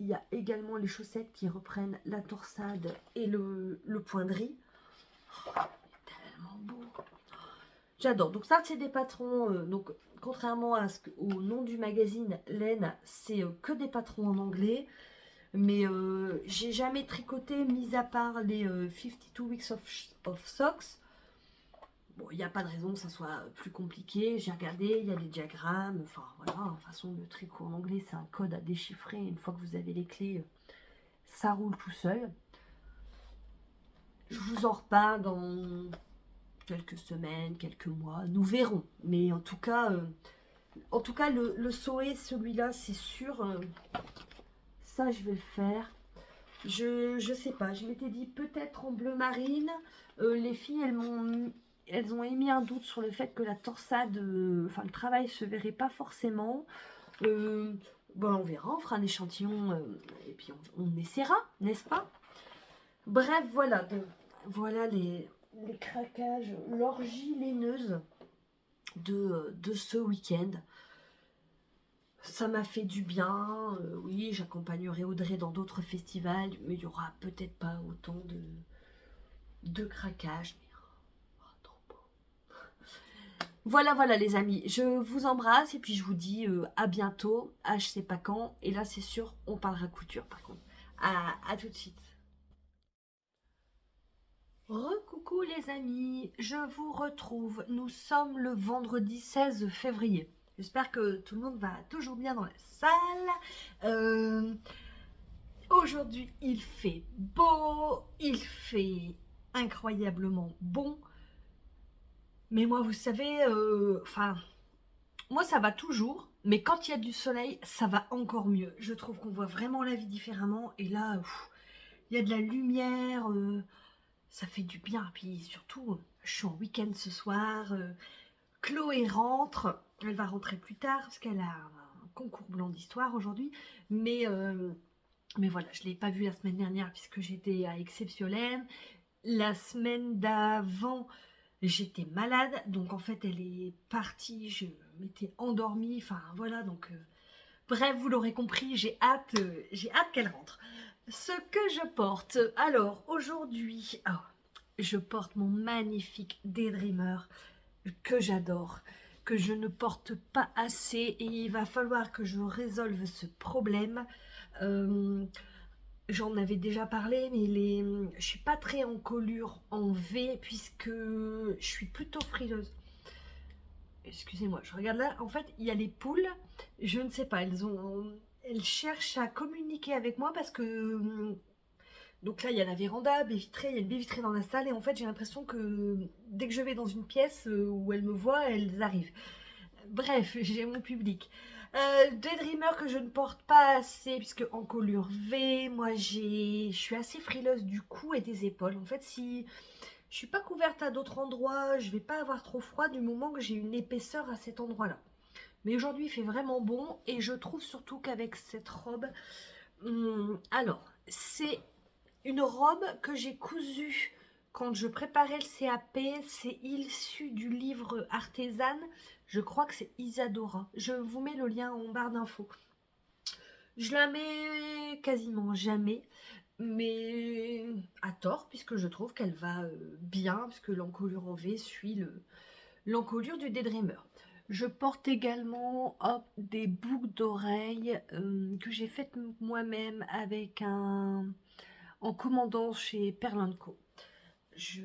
il y a également les chaussettes qui reprennent la torsade et le point de riz. Oh, tellement beau. J'adore. Donc ça, c'est des patrons. Donc contrairement au nom du magazine, Laine, c'est que des patrons en anglais. Mais j'ai jamais tricoté, mis à part les 52 Weeks of Socks. Bon, il n'y a pas de raison que ça soit plus compliqué. J'ai regardé, il y a des diagrammes. Enfin, voilà. De toute façon, le tricot en anglais, c'est un code à déchiffrer. Une fois que vous avez les clés, ça roule tout seul. Je vous en reparle dans quelques semaines, quelques mois. Nous verrons. Mais en tout cas, le Zoé, celui-là, c'est sûr. Ça, je vais le faire. Je sais pas. Je m'étais dit peut-être en bleu marine. Les filles, elles ont émis un doute sur le fait que la torsade, enfin le travail se verrait pas forcément. Bon, on verra, on fera un échantillon et puis on essaiera, n'est-ce pas? Bref, voilà. Voilà les craquages, l'orgie laineuse de ce week-end. Ça m'a fait du bien. Oui, j'accompagnerai Audrey dans d'autres festivals, mais il n'y aura peut-être pas autant de craquages. Mais, trop beau. Voilà les amis, je vous embrasse et puis je vous dis à bientôt. Je sais pas quand. Et là, c'est sûr, on parlera couture par contre. À tout de suite. Recoucou les amis, je vous retrouve. Nous sommes le vendredi 16 février. J'espère que tout le monde va toujours bien dans la salle. Aujourd'hui, il fait beau, il fait incroyablement bon. Mais moi, vous savez, moi ça va toujours. Mais quand il y a du soleil, ça va encore mieux. Je trouve qu'on voit vraiment la vie différemment. Et là, il y a de la lumière. Ça fait du bien. Puis surtout, je suis en week-end ce soir. Chloé rentre. Elle va rentrer plus tard parce qu'elle a un concours blanc d'histoire aujourd'hui. Mais voilà, je ne l'ai pas vue la semaine dernière puisque j'étais à Exceptionnelle. La semaine d'avant, j'étais malade. Donc en fait, elle est partie. Je m'étais endormie. Enfin voilà, donc... bref, vous l'aurez compris, j'ai hâte qu'elle rentre. Ce que je porte. Alors, aujourd'hui, je porte mon magnifique Daydreamer que j'adore, que je ne porte pas assez et il va falloir que je résolve ce problème. Euh, J'en avais déjà parlé, mais je suis pas très en colure en V puisque je suis plutôt frileuse. Excusez-moi, je regarde là. En fait, il y a les poules. Je ne sais pas, elles cherchent à communiquer avec moi parce que donc là, il y a la véranda, baie vitrée, il y a une baie vitrée dans la salle et en fait, j'ai l'impression que dès que je vais dans une pièce où elles me voient, elles arrivent. Bref, j'ai mon public. Daydreamer que je ne porte pas assez, puisque en colure V, moi je suis assez frileuse du cou et des épaules. En fait, si je suis pas couverte à d'autres endroits, je vais pas avoir trop froid du moment que j'ai une épaisseur à cet endroit-là. Mais aujourd'hui, il fait vraiment bon et je trouve surtout qu'avec cette robe, alors, c'est une robe que j'ai cousue quand je préparais le CAP, c'est issu du livre Artisane, je crois que c'est Isadora. Je vous mets le lien en barre d'infos. Je la mets quasiment jamais, mais à tort, puisque je trouve qu'elle va bien, puisque l'encolure en V suit l'encolure du Daydreamer. Je porte également des boucles d'oreilles que j'ai faites moi-même avec en commandant chez Perlin Co. Je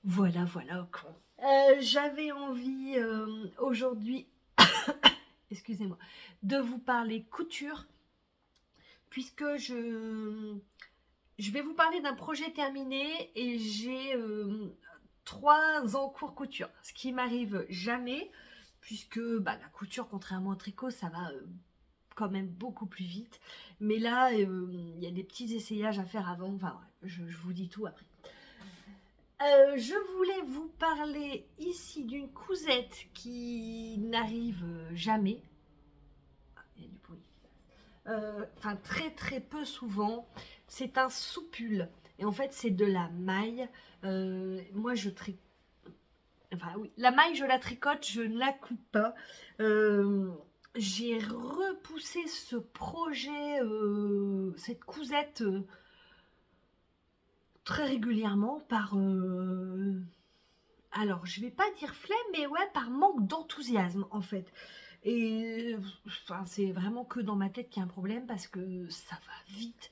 voilà quoi. J'avais envie aujourd'hui, excusez-moi, de vous parler couture, puisque je vais vous parler d'un projet terminé et j'ai 3 en cours couture, ce qui m'arrive jamais, puisque la couture, contrairement au tricot, ça va quand même beaucoup plus vite. Mais là, il y a des petits essayages à faire avant. Enfin, je vous dis tout après. Je voulais vous parler ici d'une cousette qui n'arrive jamais. Il y a du bruit. Enfin, très très peu souvent. C'est un soupule. Et en fait, c'est de la maille. Moi, je tricote. Enfin, oui, la maille, je la tricote, je ne la coupe pas. J'ai repoussé ce projet, cette cousette, très régulièrement par alors, je vais pas dire flemme, mais ouais, par manque d'enthousiasme en fait. Et enfin, c'est vraiment que dans ma tête qu'il y a un problème parce que ça va vite.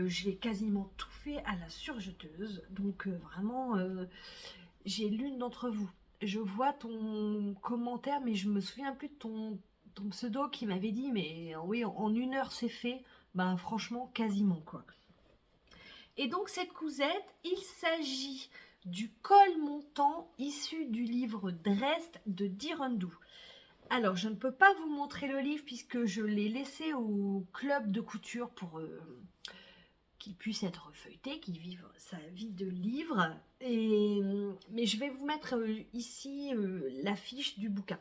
J'ai quasiment tout fait à la surjeteuse. Donc vraiment, j'ai l'une d'entre vous. Je vois ton commentaire, mais je me souviens plus de ton pseudo qui m'avait dit, mais oui, en 1 heure c'est fait. Ben franchement, quasiment quoi. Et donc cette cousette, il s'agit du col montant issu du livre Dresde de Dirandou. Alors je ne peux pas vous montrer le livre puisque je l'ai laissé au club de couture pour qu'il puisse être feuilleté, qu'il vive sa vie de livre. Mais je vais vous mettre ici l'affiche du bouquin.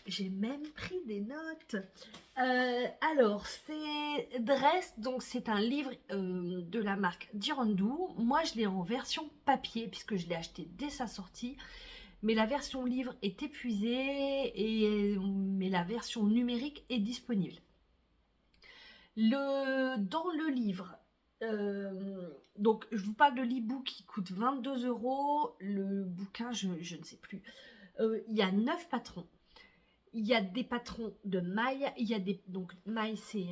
J'ai même pris des notes. Alors, c'est Dresde, donc c'est un livre de la marque Dirandou. Moi, je l'ai en version papier puisque je l'ai acheté dès sa sortie. Mais la version livre est épuisée, mais la version numérique est disponible. Dans le livre, donc je vous parle de l'e-book qui coûte 22 euros. Le bouquin, je ne sais plus. Il y a 9 patrons. Il y a des patrons de mailles, il y a des donc mailles c'est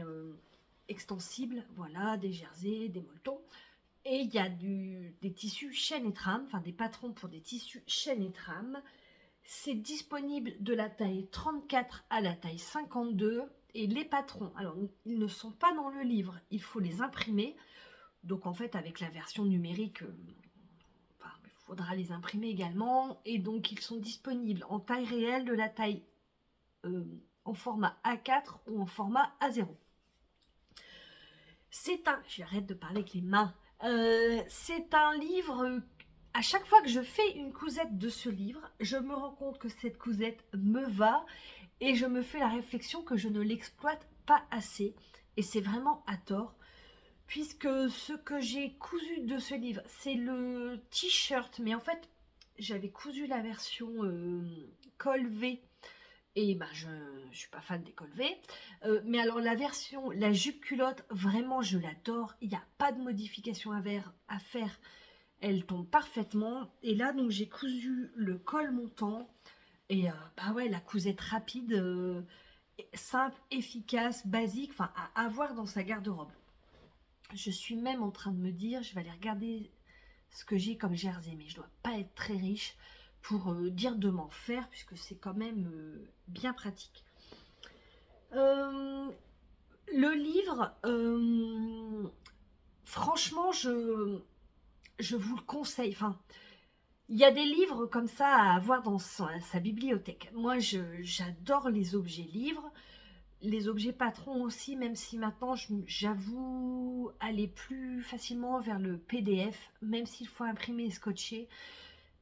extensible, voilà, des jerseys, des molletons, et il y a des tissus chaîne et trame, enfin des patrons pour des tissus chaîne et trame. C'est disponible de la taille 34 à la taille 52 et les patrons, alors ils ne sont pas dans le livre, il faut les imprimer. Donc en fait avec la version numérique, il faudra les imprimer également et donc ils sont disponibles en taille réelle de la taille en format A4 ou en format A0. J'arrête de parler avec les mains. C'est un livre. À chaque fois que je fais une cousette de ce livre, je me rends compte que cette cousette me va et je me fais la réflexion que je ne l'exploite pas assez. Et c'est vraiment à tort, puisque ce que j'ai cousu de ce livre, c'est le t-shirt. Mais en fait, j'avais cousu la version col V Et bah, je suis pas fan des cols V. Mais alors la jupe culotte, vraiment je l'adore. Il n'y a pas de modification à faire. Elle tombe parfaitement. Et là donc j'ai cousu le col montant. Et bah ouais, la cousette rapide, simple, efficace, basique, enfin à avoir dans sa garde-robe. Je suis même en train de me dire, je vais aller regarder ce que j'ai comme jersey, mais je dois pas être très riche pour dire de m'en faire, puisque c'est quand même bien pratique. Le livre, franchement, je vous le conseille. Enfin, il y a des livres comme ça à avoir dans sa bibliothèque. Moi, j'adore les objets livres, les objets patrons aussi, même si maintenant, j'avoue aller plus facilement vers le PDF, même s'il faut imprimer et scotcher.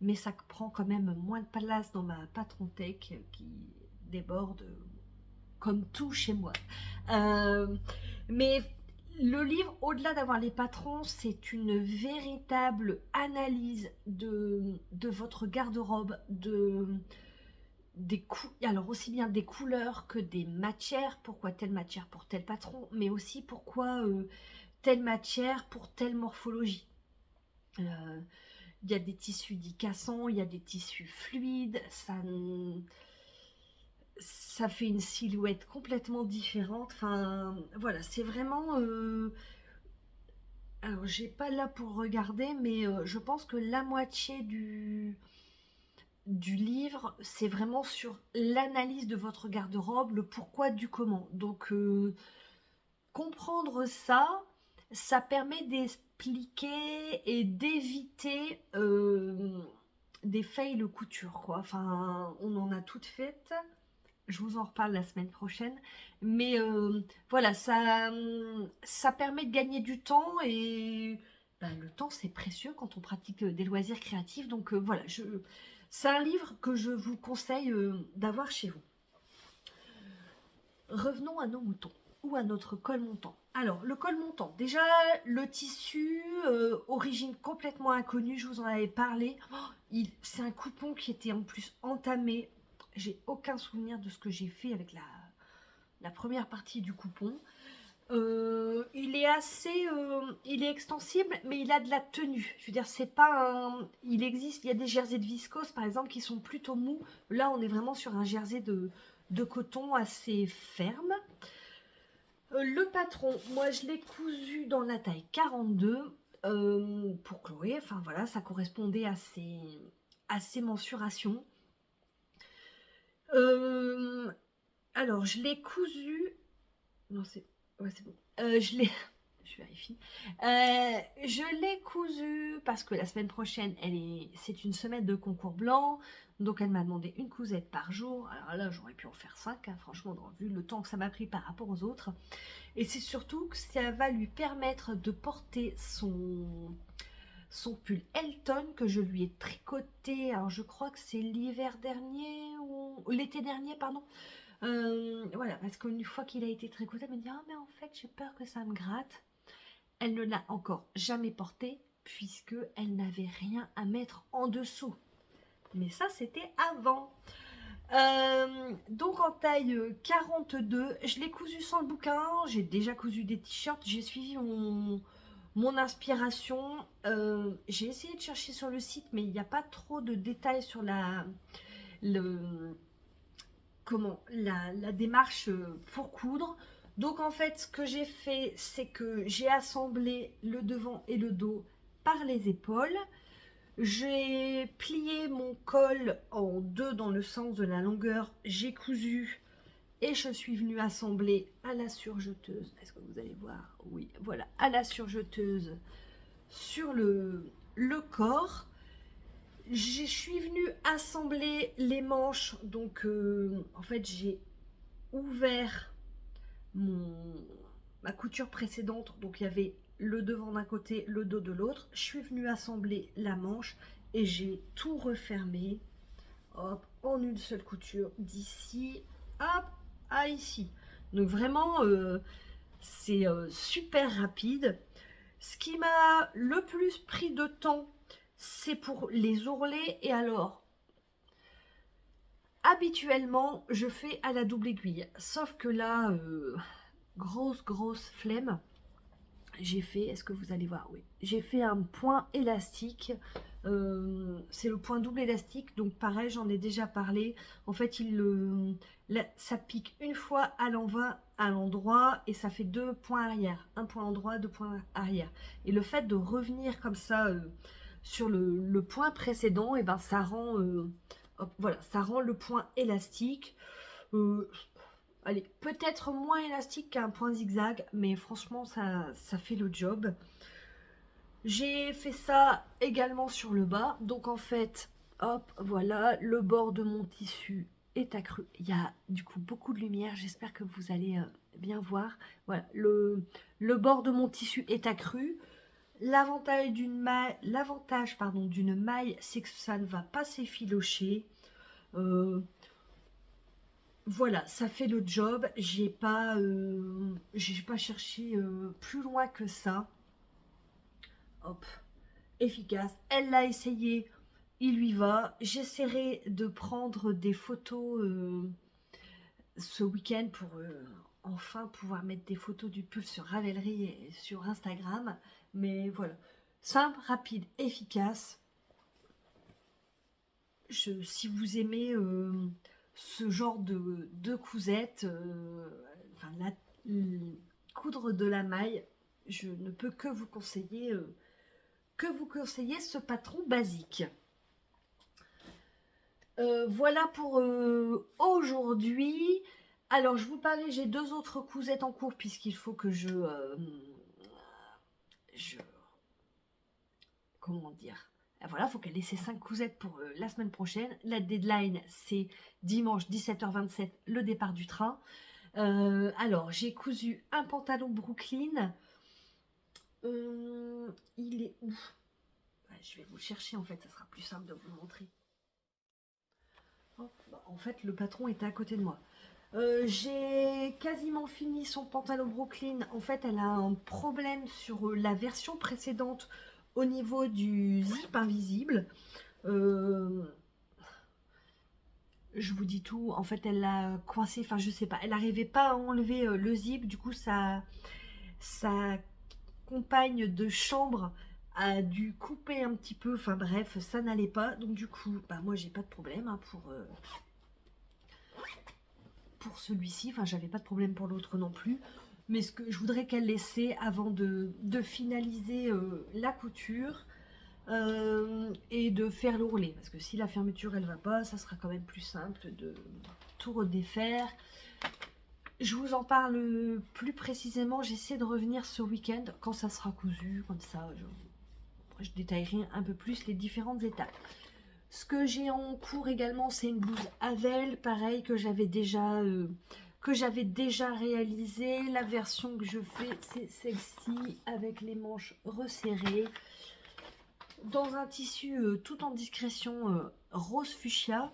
Mais ça prend quand même moins de place dans ma patronthèque qui déborde comme tout chez moi. Euh, mais le livre, au-delà d'avoir les patrons, c'est une véritable analyse de votre garde-robe, alors aussi bien des couleurs que des matières, pourquoi telle matière pour tel patron, mais aussi pourquoi telle matière pour telle morphologie. Il y a des tissus dits cassants, il y a des tissus fluides, ça fait une silhouette complètement différente. Enfin, voilà, c'est vraiment... alors, j'ai pas là pour regarder, mais je pense que la moitié du livre, c'est vraiment sur l'analyse de votre garde-robe, le pourquoi du comment. Donc, comprendre ça, ça permet d'expliquer et d'éviter des fails couture, quoi. Enfin, on en a toutes faites. Je vous en reparle la semaine prochaine. Mais voilà, ça permet de gagner du temps et ben, le temps, c'est précieux quand on pratique des loisirs créatifs. Donc voilà, c'est un livre que je vous conseille d'avoir chez vous. Revenons à nos moutons ou à notre col montant. Alors, le col montant, déjà, le tissu, origine complètement inconnue, je vous en avais parlé. Oh, c'est un coupon qui était en plus entamé. J'ai aucun souvenir de ce que j'ai fait avec la première partie du coupon. Il est assez, il est extensible, mais il a de la tenue. Je veux dire, c'est pas un, il existe, il y a des jerseys de viscose par exemple qui sont plutôt mous. Là, on est vraiment sur un jersey de coton assez ferme. Le patron, moi je l'ai cousu dans la taille 42 pour Chloé. Enfin voilà, ça correspondait à ses mensurations. Alors je l'ai cousu. Non, c'est bon. Je l'ai. Je vérifie. Je l'ai cousu parce que la semaine prochaine, c'est une semaine de concours blanc. Donc elle m'a demandé une cousette par jour. Alors là, j'aurais pu en faire 5, hein, franchement, vu le temps que ça m'a pris par rapport aux autres. Et c'est surtout que ça va lui permettre de porter son pull Elton que je lui ai tricoté. Alors je crois que c'est l'hiver dernier ou l'été dernier, pardon. Voilà, parce qu'une fois qu'il a été tricoté, elle me dit ah mais en fait j'ai peur que ça me gratte. Elle ne l'a encore jamais porté puisque elle n'avait rien à mettre en dessous. Mais ça c'était avant. Donc en taille 42, je l'ai cousu sans le bouquin, j'ai déjà cousu des t-shirts, j'ai suivi mon inspiration. J'ai essayé de chercher sur le site, mais il n'y a pas trop de détails sur le, la démarche pour coudre. Donc en fait, ce que j'ai fait, c'est que j'ai assemblé le devant et le dos par les épaules. J'ai plié mon col en deux dans le sens de la longueur. J'ai cousu et je suis venue assembler à la surjeteuse. Est-ce que vous allez voir? Oui, voilà, à la surjeteuse sur le corps. Je suis venue assembler les manches. Donc, en fait, j'ai ouvert ma couture précédente. Donc, il y avait le devant d'un côté, le dos de l'autre. Je suis venue assembler la manche et j'ai tout refermé. Hop, en une seule couture d'ici, hop, à ici. Donc, vraiment, c'est super rapide. Ce qui m'a le plus pris de temps, c'est pour les ourlets. Et alors, Habituellement, je fais à la double aiguille. Sauf que là, grosse flemme. J'ai fait, est-ce que vous allez voir? Oui. J'ai fait un point élastique. C'est le point double élastique. Donc pareil, j'en ai déjà parlé. En fait, ça pique une fois à l'envers, à l'endroit, et ça fait 2 points arrière. Un point endroit, 2 points arrière. Et le fait de revenir comme ça sur le point précédent, et ben ça rend, hop, voilà, ça rend le point élastique. Euh, Allez, peut-être moins élastique qu'un point zigzag, mais franchement, ça fait le job. J'ai fait ça également sur le bas. Donc en fait, hop, voilà, le bord de mon tissu est accru. Il y a du coup beaucoup de lumière, j'espère que vous allez bien voir. Voilà, le bord de mon tissu est accru. L'avantage d'une maille, c'est que ça ne va pas s'effilocher. Voilà, ça fait le job. J'ai pas cherché plus loin que ça. Hop, efficace. Elle l'a essayé, il lui va. J'essaierai de prendre des photos ce week-end pour enfin pouvoir mettre des photos du pull sur Ravelry et sur Instagram. Mais voilà, simple, rapide, efficace. Si vous aimez ce genre de cousette, enfin, coudre de la maille, je ne peux que vous conseiller ce patron basique. Voilà pour aujourd'hui. Alors, je vous parlais, j'ai 2 autres cousettes en cours puisqu'il faut que je comment dire, voilà, il faut qu'elle ait ses 5 cousettes pour la semaine prochaine. La deadline, c'est dimanche 17h27, le départ du train. Alors, j'ai cousu un pantalon Brooklyn. Il est où? Je vais vous le chercher, en fait, ça sera plus simple de vous le montrer. Hop, bah, en fait, le patron était à côté de moi. J'ai quasiment fini son pantalon Brooklyn. En fait, elle a un problème sur la version précédente au niveau du zip invisible. Je vous dis tout. En fait, elle l'a coincé. Enfin, je sais pas. Elle n'arrivait pas à enlever le zip. Du coup, sa compagne de chambre a dû couper un petit peu. Enfin bref, ça n'allait pas. Donc du coup, bah moi j'ai pas de problème hein, pour celui-ci. Enfin, j'avais pas de problème pour l'autre non plus. Mais ce que je voudrais qu'elle laissait avant de finaliser la couture et de faire l'ourlet. Parce que si la fermeture elle va pas, ça sera quand même plus simple de tout redéfaire. Je vous en parle plus précisément. J'essaie de revenir ce week-end quand ça sera cousu. Comme ça, je détaillerai un peu plus les différentes étapes. Ce que j'ai en cours également, c'est une blouse Havel, pareil, que j'avais déjà réalisé. La version que je fais, c'est celle-ci, avec les manches resserrées, dans un tissu tout en discrétion rose fuchsia.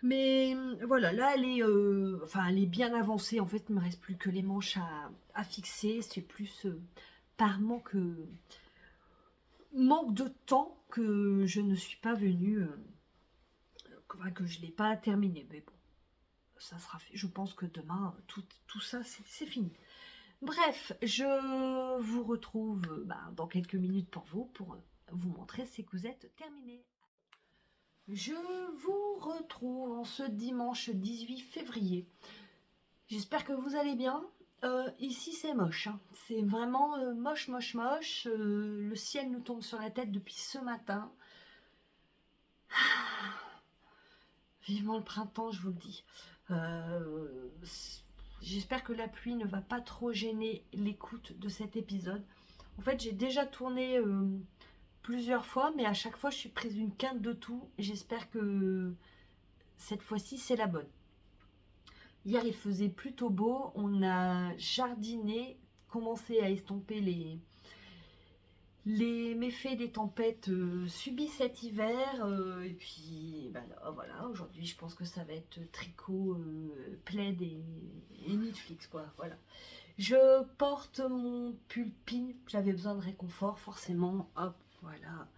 Mais voilà, là, elle est bien avancée. En fait, il ne me reste plus que les manches à fixer. C'est plus par manque de temps que je ne suis pas venue... que je ne l'ai pas terminé. Mais bon, ça sera fait. Je pense que demain, tout ça, c'est fini. Bref, je vous retrouve dans quelques minutes pour vous montrer ces cousettes terminées. Je vous retrouve en ce dimanche 18 février. J'espère que vous allez bien. Ici, c'est moche. Hein. C'est vraiment moche. Le ciel nous tombe sur la tête depuis ce matin. Vivement le printemps, je vous le dis. J'espère que la pluie ne va pas trop gêner l'écoute de cet épisode. En fait, j'ai déjà tourné plusieurs fois, mais à chaque fois, je suis prise une quinte de tout. J'espère que cette fois-ci, c'est la bonne. Hier, il faisait plutôt beau. On a jardiné, commencé à estomper les méfaits des tempêtes subis cet hiver. Et puis, là, voilà, aujourd'hui, je pense que ça va être tricot, plaid et Netflix, quoi. Voilà. Je porte mon pull pin. J'avais besoin de réconfort, forcément. Hop, voilà.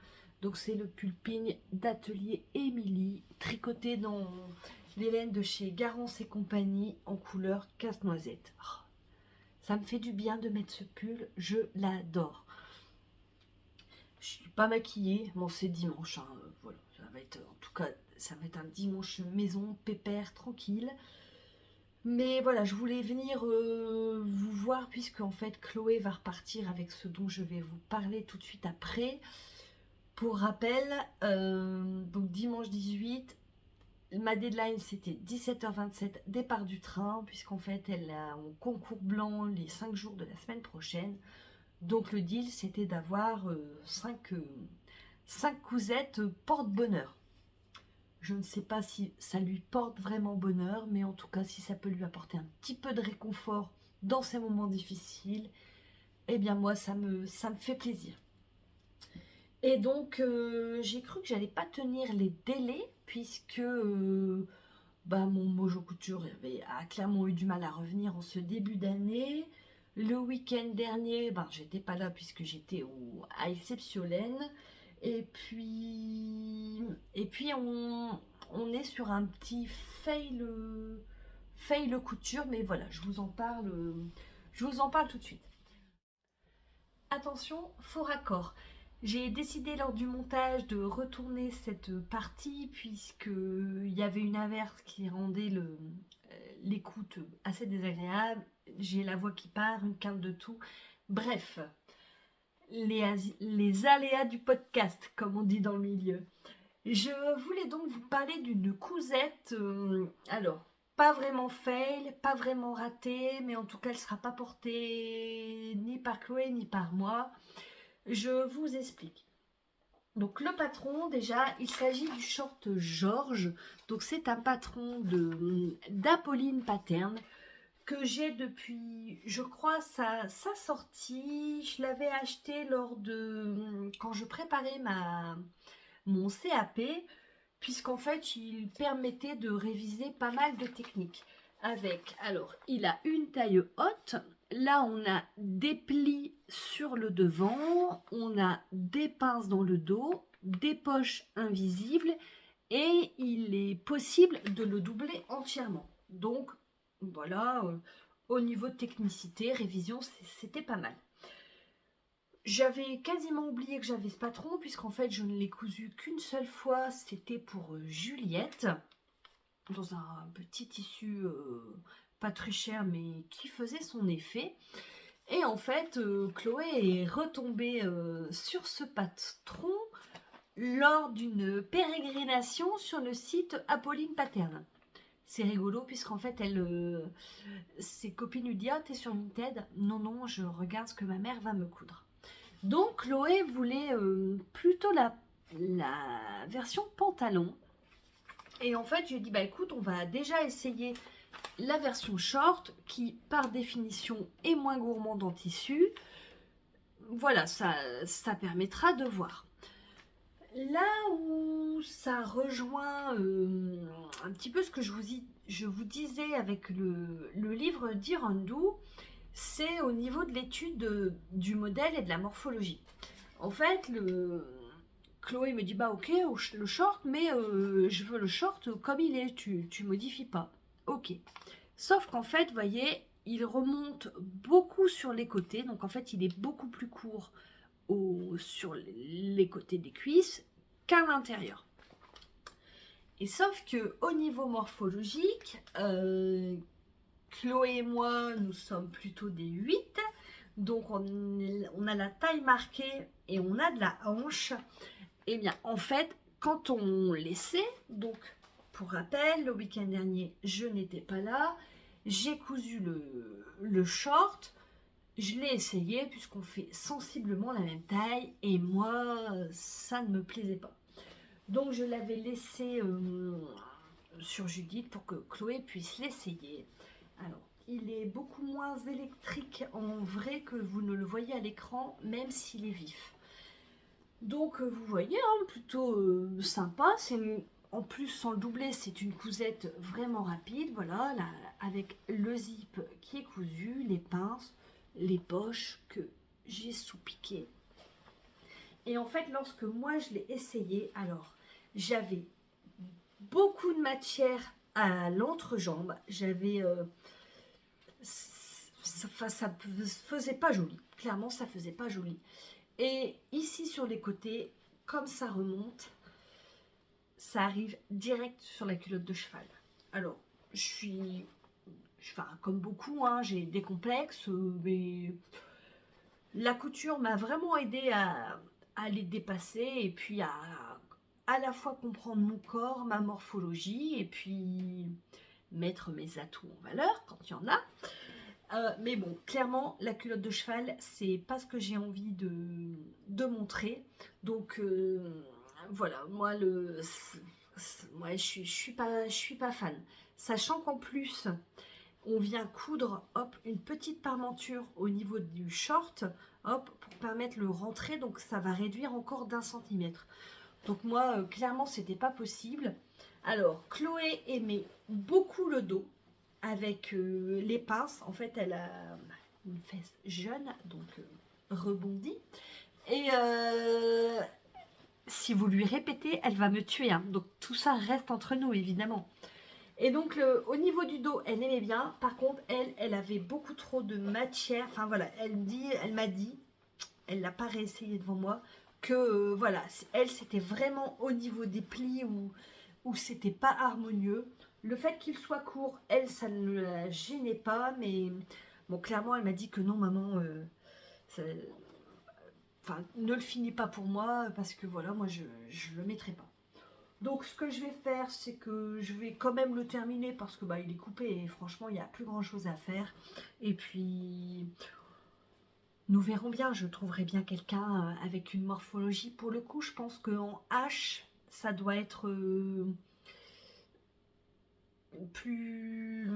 Donc, c'est le pull pin d'atelier Émilie, tricoté dans les laines de chez Garance et compagnie en couleur casse-noisette. Oh, ça me fait du bien de mettre ce pull, je l'adore. Je suis pas maquillée, bon c'est dimanche, hein, voilà, ça va être, en tout cas, ça va être un dimanche maison, pépère, tranquille. Mais voilà, je voulais venir vous voir puisque en fait Chloé va repartir avec ce dont je vais vous parler tout de suite après. Pour rappel, donc dimanche 18, ma deadline c'était 17h27, départ du train, puisqu'en fait elle a un concours blanc les 5 jours de la semaine prochaine. Donc le deal c'était d'avoir 5 cousettes porte-bonheur. Je ne sais pas si ça lui porte vraiment bonheur, mais en tout cas si ça peut lui apporter un petit peu de réconfort dans ces moments difficiles, eh bien moi ça me fait plaisir. Et donc j'ai cru que j'allais pas tenir les délais puisque mon Mojo Couture a clairement eu du mal à revenir en ce début d'année. Le week-end dernier, j'étais pas là puisque j'étais à Exceptiolène. Et puis on est sur un petit fail couture, mais voilà, je vous en parle tout de suite. Attention, faux raccord. J'ai décidé lors du montage de retourner cette partie puisqu'il y avait une averse qui rendait l'écoute assez désagréable. J'ai la voix qui part, une quinte de tout. Bref, les aléas du podcast, comme on dit dans le milieu. Je voulais donc vous parler d'une cousette. Alors, pas vraiment fail, pas vraiment ratée, mais en tout cas, elle ne sera pas portée ni par Chloé ni par moi. Je vous explique. Donc le patron, déjà, il s'agit du short Georges. Donc c'est un patron d'Apolline Pattern que j'ai depuis, je crois, sa sortie. Je l'avais acheté quand je préparais mon CAP, puisqu'en fait, il permettait de réviser pas mal de techniques. Alors, il a une taille haute. Là, on a des plis sur le devant, on a des pinces dans le dos, des poches invisibles et il est possible de le doubler entièrement. Donc, voilà, au niveau de technicité, révision, c'était pas mal. J'avais quasiment oublié que j'avais ce patron, puisqu'en fait, je ne l'ai cousu qu'une seule fois. C'était pour Juliette, dans un petit tissu pas très cher, mais qui faisait son effet. Et en fait, Chloé est retombée sur ce patron lors d'une pérégrination sur le site Apolline Pattern. C'est rigolo puisqu'en fait, ses copines lui disent « Ah, t'es sur Vinted ?» Non, non, je regarde ce que ma mère va me coudre. Donc Chloé voulait plutôt la version pantalon. Et en fait, je lui ai dit, écoute, on va déjà essayer la version short qui, par définition, est moins gourmande en tissu. Voilà, ça permettra de voir. Là où ça rejoint un petit peu ce que je vous disais avec le livre d'Irandu, c'est au niveau de l'étude du modèle et de la morphologie. En fait, Chloé me dit ok, le short, mais je veux le short comme il est, tu modifies pas. Ok. Sauf qu'en fait, vous voyez, il remonte beaucoup sur les côtés, donc en fait, il est beaucoup plus court sur les côtés des cuisses qu'à l'intérieur. Et sauf que au niveau morphologique, Chloé et moi, nous sommes plutôt des 8. Donc on a la taille marquée et on a de la hanche. Et bien en fait, quand on laissait, donc pour rappel, le week-end dernier, je n'étais pas là. J'ai cousu le short. Je l'ai essayé puisqu'on fait sensiblement la même taille. Et moi, ça ne me plaisait pas. Donc je l'avais laissé sur Judith pour que Chloé puisse l'essayer. Alors, il est beaucoup moins électrique en vrai que vous ne le voyez à l'écran, même s'il est vif. Donc, vous voyez, plutôt sympa. En plus, sans le doubler, c'est une cousette vraiment rapide. Voilà, là, avec le zip qui est cousu, les pinces, les poches que j'ai sous-piquées. Et en fait, lorsque moi je l'ai essayé, alors j'avais beaucoup de matière à l'entrejambe, j'avais... ça faisait pas joli. Clairement, ça faisait pas joli. Et ici, sur les côtés, comme ça remonte, ça arrive direct sur la culotte de cheval. Alors, enfin, comme beaucoup, hein, j'ai des complexes, mais la couture m'a vraiment aidé à les dépasser et puis à la fois comprendre mon corps, ma morphologie et puis mettre mes atouts en valeur quand il y en a. Mais bon, clairement, la culotte de cheval, c'est pas ce que j'ai envie de montrer. Donc voilà, moi, ouais, je suis pas fan. Sachant qu'en plus, on vient coudre, hop, une petite parmenture au niveau du short, hop, pour permettre le rentrer, donc ça va réduire encore d'1 centimètre. Donc moi, clairement, c'était pas possible. Alors, Chloé aimait beaucoup le dos avec les pinces. En fait, elle a une fesse jeune, donc rebondie. Et si vous lui répétez, elle va me tuer. Hein. Donc tout ça reste entre nous, évidemment. Et donc, au niveau du dos, elle aimait bien. Par contre, elle avait beaucoup trop de matière. Enfin, voilà, elle m'a dit, elle l'a pas réessayé devant moi, que, voilà, elle, c'était vraiment au niveau des plis où c'était pas harmonieux. Le fait qu'il soit court, elle, ça ne la gênait pas. Mais, bon, clairement, elle m'a dit que non, maman, enfin, ne le finis pas pour moi, parce que, voilà, moi, je le mettrai pas. Donc ce que je vais faire, c'est que je vais quand même le terminer parce que bah, il est coupé et franchement il n'y a plus grand chose à faire. Et puis nous verrons bien, je trouverai bien quelqu'un avec une morphologie. Pour le coup, je pense qu'en H, ça doit être plus,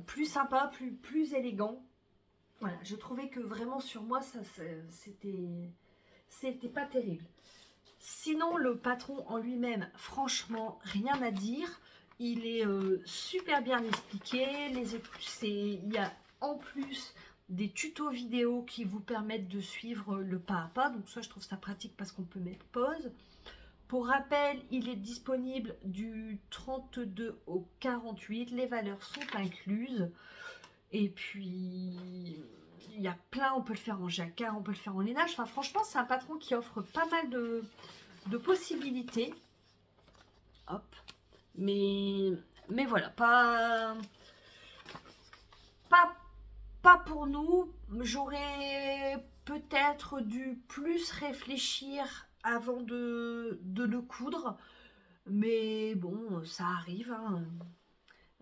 plus sympa, plus élégant. Voilà, je trouvais que vraiment sur moi, c'était pas terrible. Sinon, le patron en lui-même, franchement, rien à dire. Il est super bien expliqué. Il y a en plus des tutos vidéo qui vous permettent de suivre le pas à pas. Donc ça, je trouve ça pratique parce qu'on peut mettre pause. Pour rappel, il est disponible du 32 au 48. Les valeurs sont incluses. Et puis, il y a plein, on peut le faire en jacquard, on peut le faire en lainage. Enfin, franchement, c'est un patron qui offre pas mal de possibilités. Hop. Mais, mais voilà, pas, pas pour nous. J'aurais peut-être dû plus réfléchir avant de le coudre. Mais bon, ça arrive. Hein.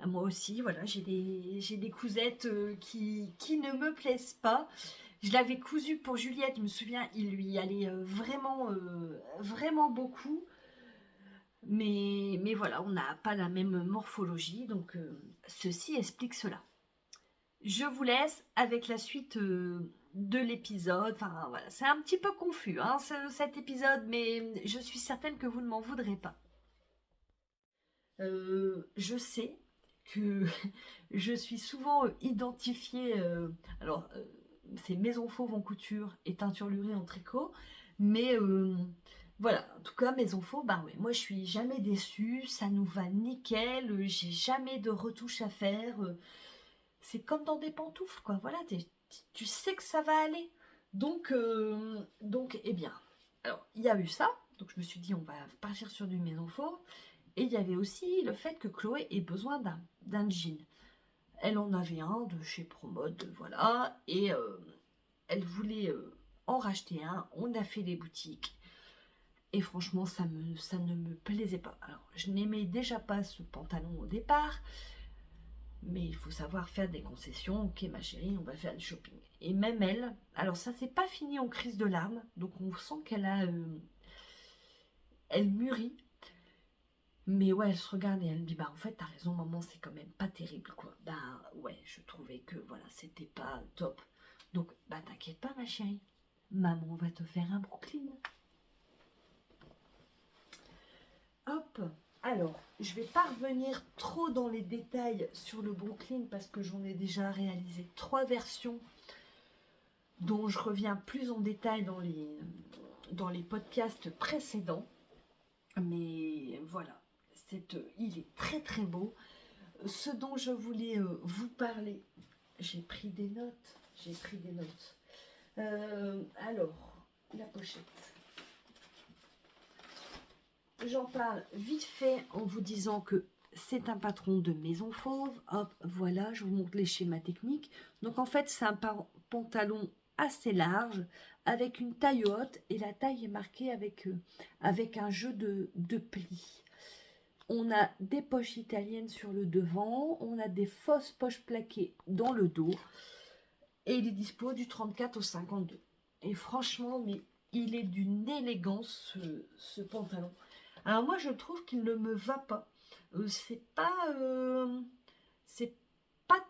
Moi aussi, voilà, j'ai des cousettes qui ne me plaisent pas. Je l'avais cousu pour Juliette, je me souviens, il lui allait vraiment beaucoup. Mais voilà, on n'a pas la même morphologie, donc ceci explique cela. Je vous laisse avec la suite de l'épisode. Enfin voilà, c'est un petit peu confus hein, cet épisode, mais je suis certaine que vous ne m'en voudrez pas. Je sais que je suis souvent identifiée. Alors, c'est Maison Fauve en couture et Teinture Lurée en tricot, mais voilà, en tout cas, Maison Fauve, bah ouais, moi je suis jamais déçue, ça nous va nickel, j'ai jamais de retouches à faire. C'est comme dans des pantoufles, quoi. Voilà, tu sais que ça va aller. Donc, eh bien, alors il y a eu ça. Donc je me suis dit, on va partir sur du Maison Fauve. Et il y avait aussi le fait que Chloé ait besoin d'un jean. Elle en avait un de chez Promode, voilà, et elle voulait en racheter un. On a fait les boutiques. Et franchement, ça ne me plaisait pas. Alors, je n'aimais déjà pas ce pantalon au départ, mais il faut savoir faire des concessions. Ok, ma chérie, on va faire du shopping. Et même elle, alors ça s'est pas fini en crise de larmes, donc on sent elle mûrit. Mais ouais, elle se regarde et elle me dit, bah en fait, t'as raison, maman, c'est quand même pas terrible, quoi. Bah ouais, je trouvais que, voilà, c'était pas top. Donc, bah t'inquiète pas, ma chérie. Maman va te faire un Brooklyn. Hop. Alors, je vais pas revenir trop dans les détails sur le Brooklyn parce que j'en ai déjà réalisé 3 versions dont je reviens plus en détail dans les podcasts précédents. Mais voilà. Il est très très beau. Ce dont je voulais vous parler, j'ai pris des notes, alors, la pochette. J'en parle vite fait en vous disant que c'est un patron de Maison Fauve. Hop, voilà, je vous montre les schémas techniques. Donc en fait, c'est un pantalon assez large avec une taille haute et la taille est marquée avec un jeu de plis. On a des poches italiennes sur le devant, on a des fausses poches plaquées dans le dos et il est dispo du 34 au 52. Et franchement, mais il est d'une élégance ce pantalon. Alors moi, je trouve qu'il ne me va pas. C'est pas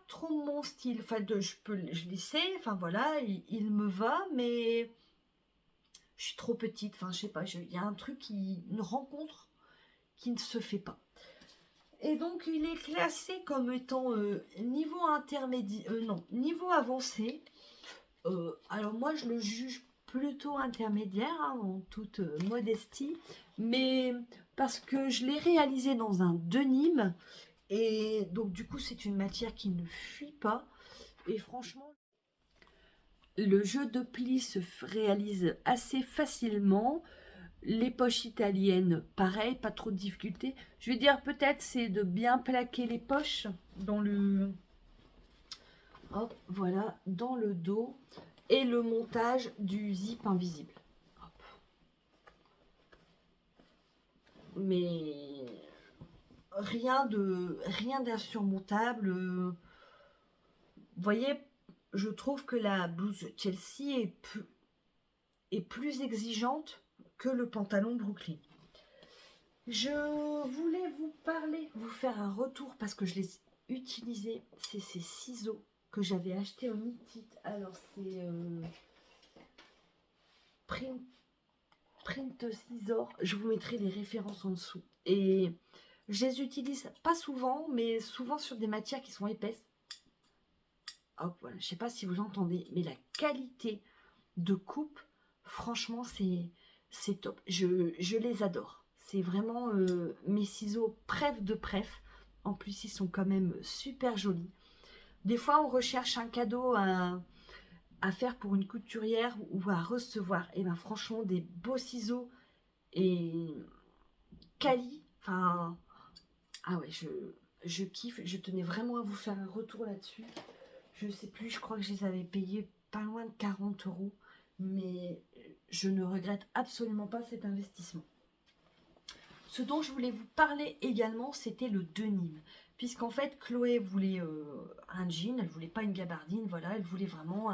trop mon style. Enfin, je l'essaie. Enfin voilà, il me va, mais je suis trop petite. Enfin, je sais pas. Il y a un truc une rencontre qui ne se fait pas. Et donc, il est classé comme étant niveau intermédiaire, non, niveau avancé. Alors moi, je le juge plutôt intermédiaire, hein, en toute modestie, mais parce que je l'ai réalisé dans un denim, et donc du coup, c'est une matière qui ne fuit pas, et franchement, le jeu de plis se réalise assez facilement. Les poches italiennes, pareil, pas trop de difficultés. Je vais dire peut-être c'est de bien plaquer les poches dans le... Hop, voilà, dans le dos. Et le montage du zip invisible. Hop. Mais rien d'insurmontable. Vous voyez, je trouve que la blouse Chelsea est plus exigeante que le pantalon Brooklyn. Je voulais vous parler, vous faire un retour parce que je les ai utilisés. C'est ces ciseaux que j'avais achetés au Knit. Alors c'est Print Scissor. Je vous mettrai les références en dessous. Et je les utilise pas souvent, mais souvent sur des matières qui sont épaisses. Hop, voilà. Je sais pas si vous entendez, mais la qualité de coupe, franchement, c'est top. Je les adore. C'est vraiment mes ciseaux préf de préf. En plus, ils sont quand même super jolis. Des fois, on recherche un cadeau à faire pour une couturière ou à recevoir. Et bien, franchement, des beaux ciseaux et quali. Enfin, ah ouais, je kiffe. Je tenais vraiment à vous faire un retour là-dessus. Je sais plus, je crois que je les avais payés pas loin de 40 €. Mais je ne regrette absolument pas cet investissement. Ce dont je voulais vous parler également, c'était le denim. Puisqu'en fait, Chloé voulait un jean, elle voulait pas une gabardine, voilà, elle voulait vraiment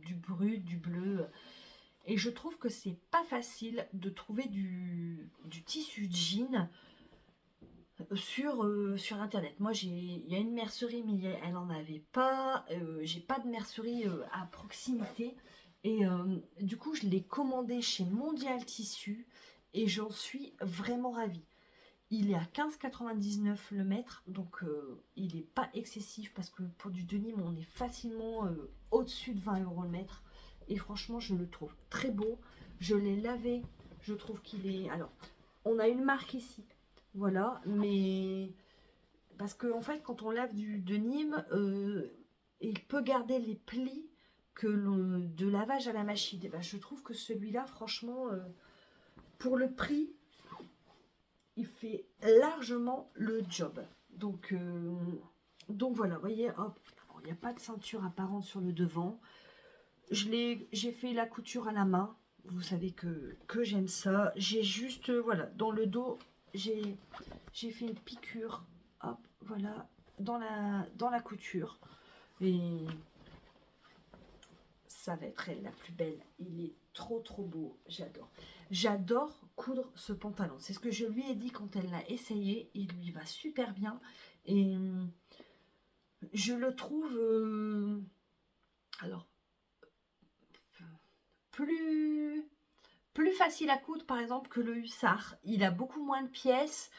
du brut, du bleu. Et je trouve que c'est pas facile de trouver du tissu jean sur internet. Moi, il y a une mercerie, mais elle n'en avait pas. J'ai pas de mercerie à proximité. Et du coup, je l'ai commandé chez Mondial Tissu et j'en suis vraiment ravie. Il est à 15,99 € le mètre, donc il n'est pas excessif parce que pour du denim, on est facilement au-dessus de 20 € le mètre. Et franchement, je le trouve très beau. Je l'ai lavé, je trouve qu'il est... Alors, on a une marque ici, voilà, mais parce que en fait, quand on lave du denim, il peut garder les plis de lavage à la machine. Et ben, je trouve que celui-là, franchement, pour le prix, il fait largement le job. Donc voilà, vous voyez, hop, il n'y a pas de ceinture apparente sur le devant. J'ai fait la couture à la main. Vous savez que j'aime ça. J'ai juste, voilà, dans le dos, j'ai fait une piqûre. Hop, voilà, dans la couture. Et ça va être elle la plus belle. Il est trop trop beau. J'adore. J'adore coudre ce pantalon. C'est ce que je lui ai dit quand elle l'a essayé. Il lui va super bien. Et je le trouve... alors, plus facile à coudre par exemple que le hussard. Il a beaucoup moins de pièces,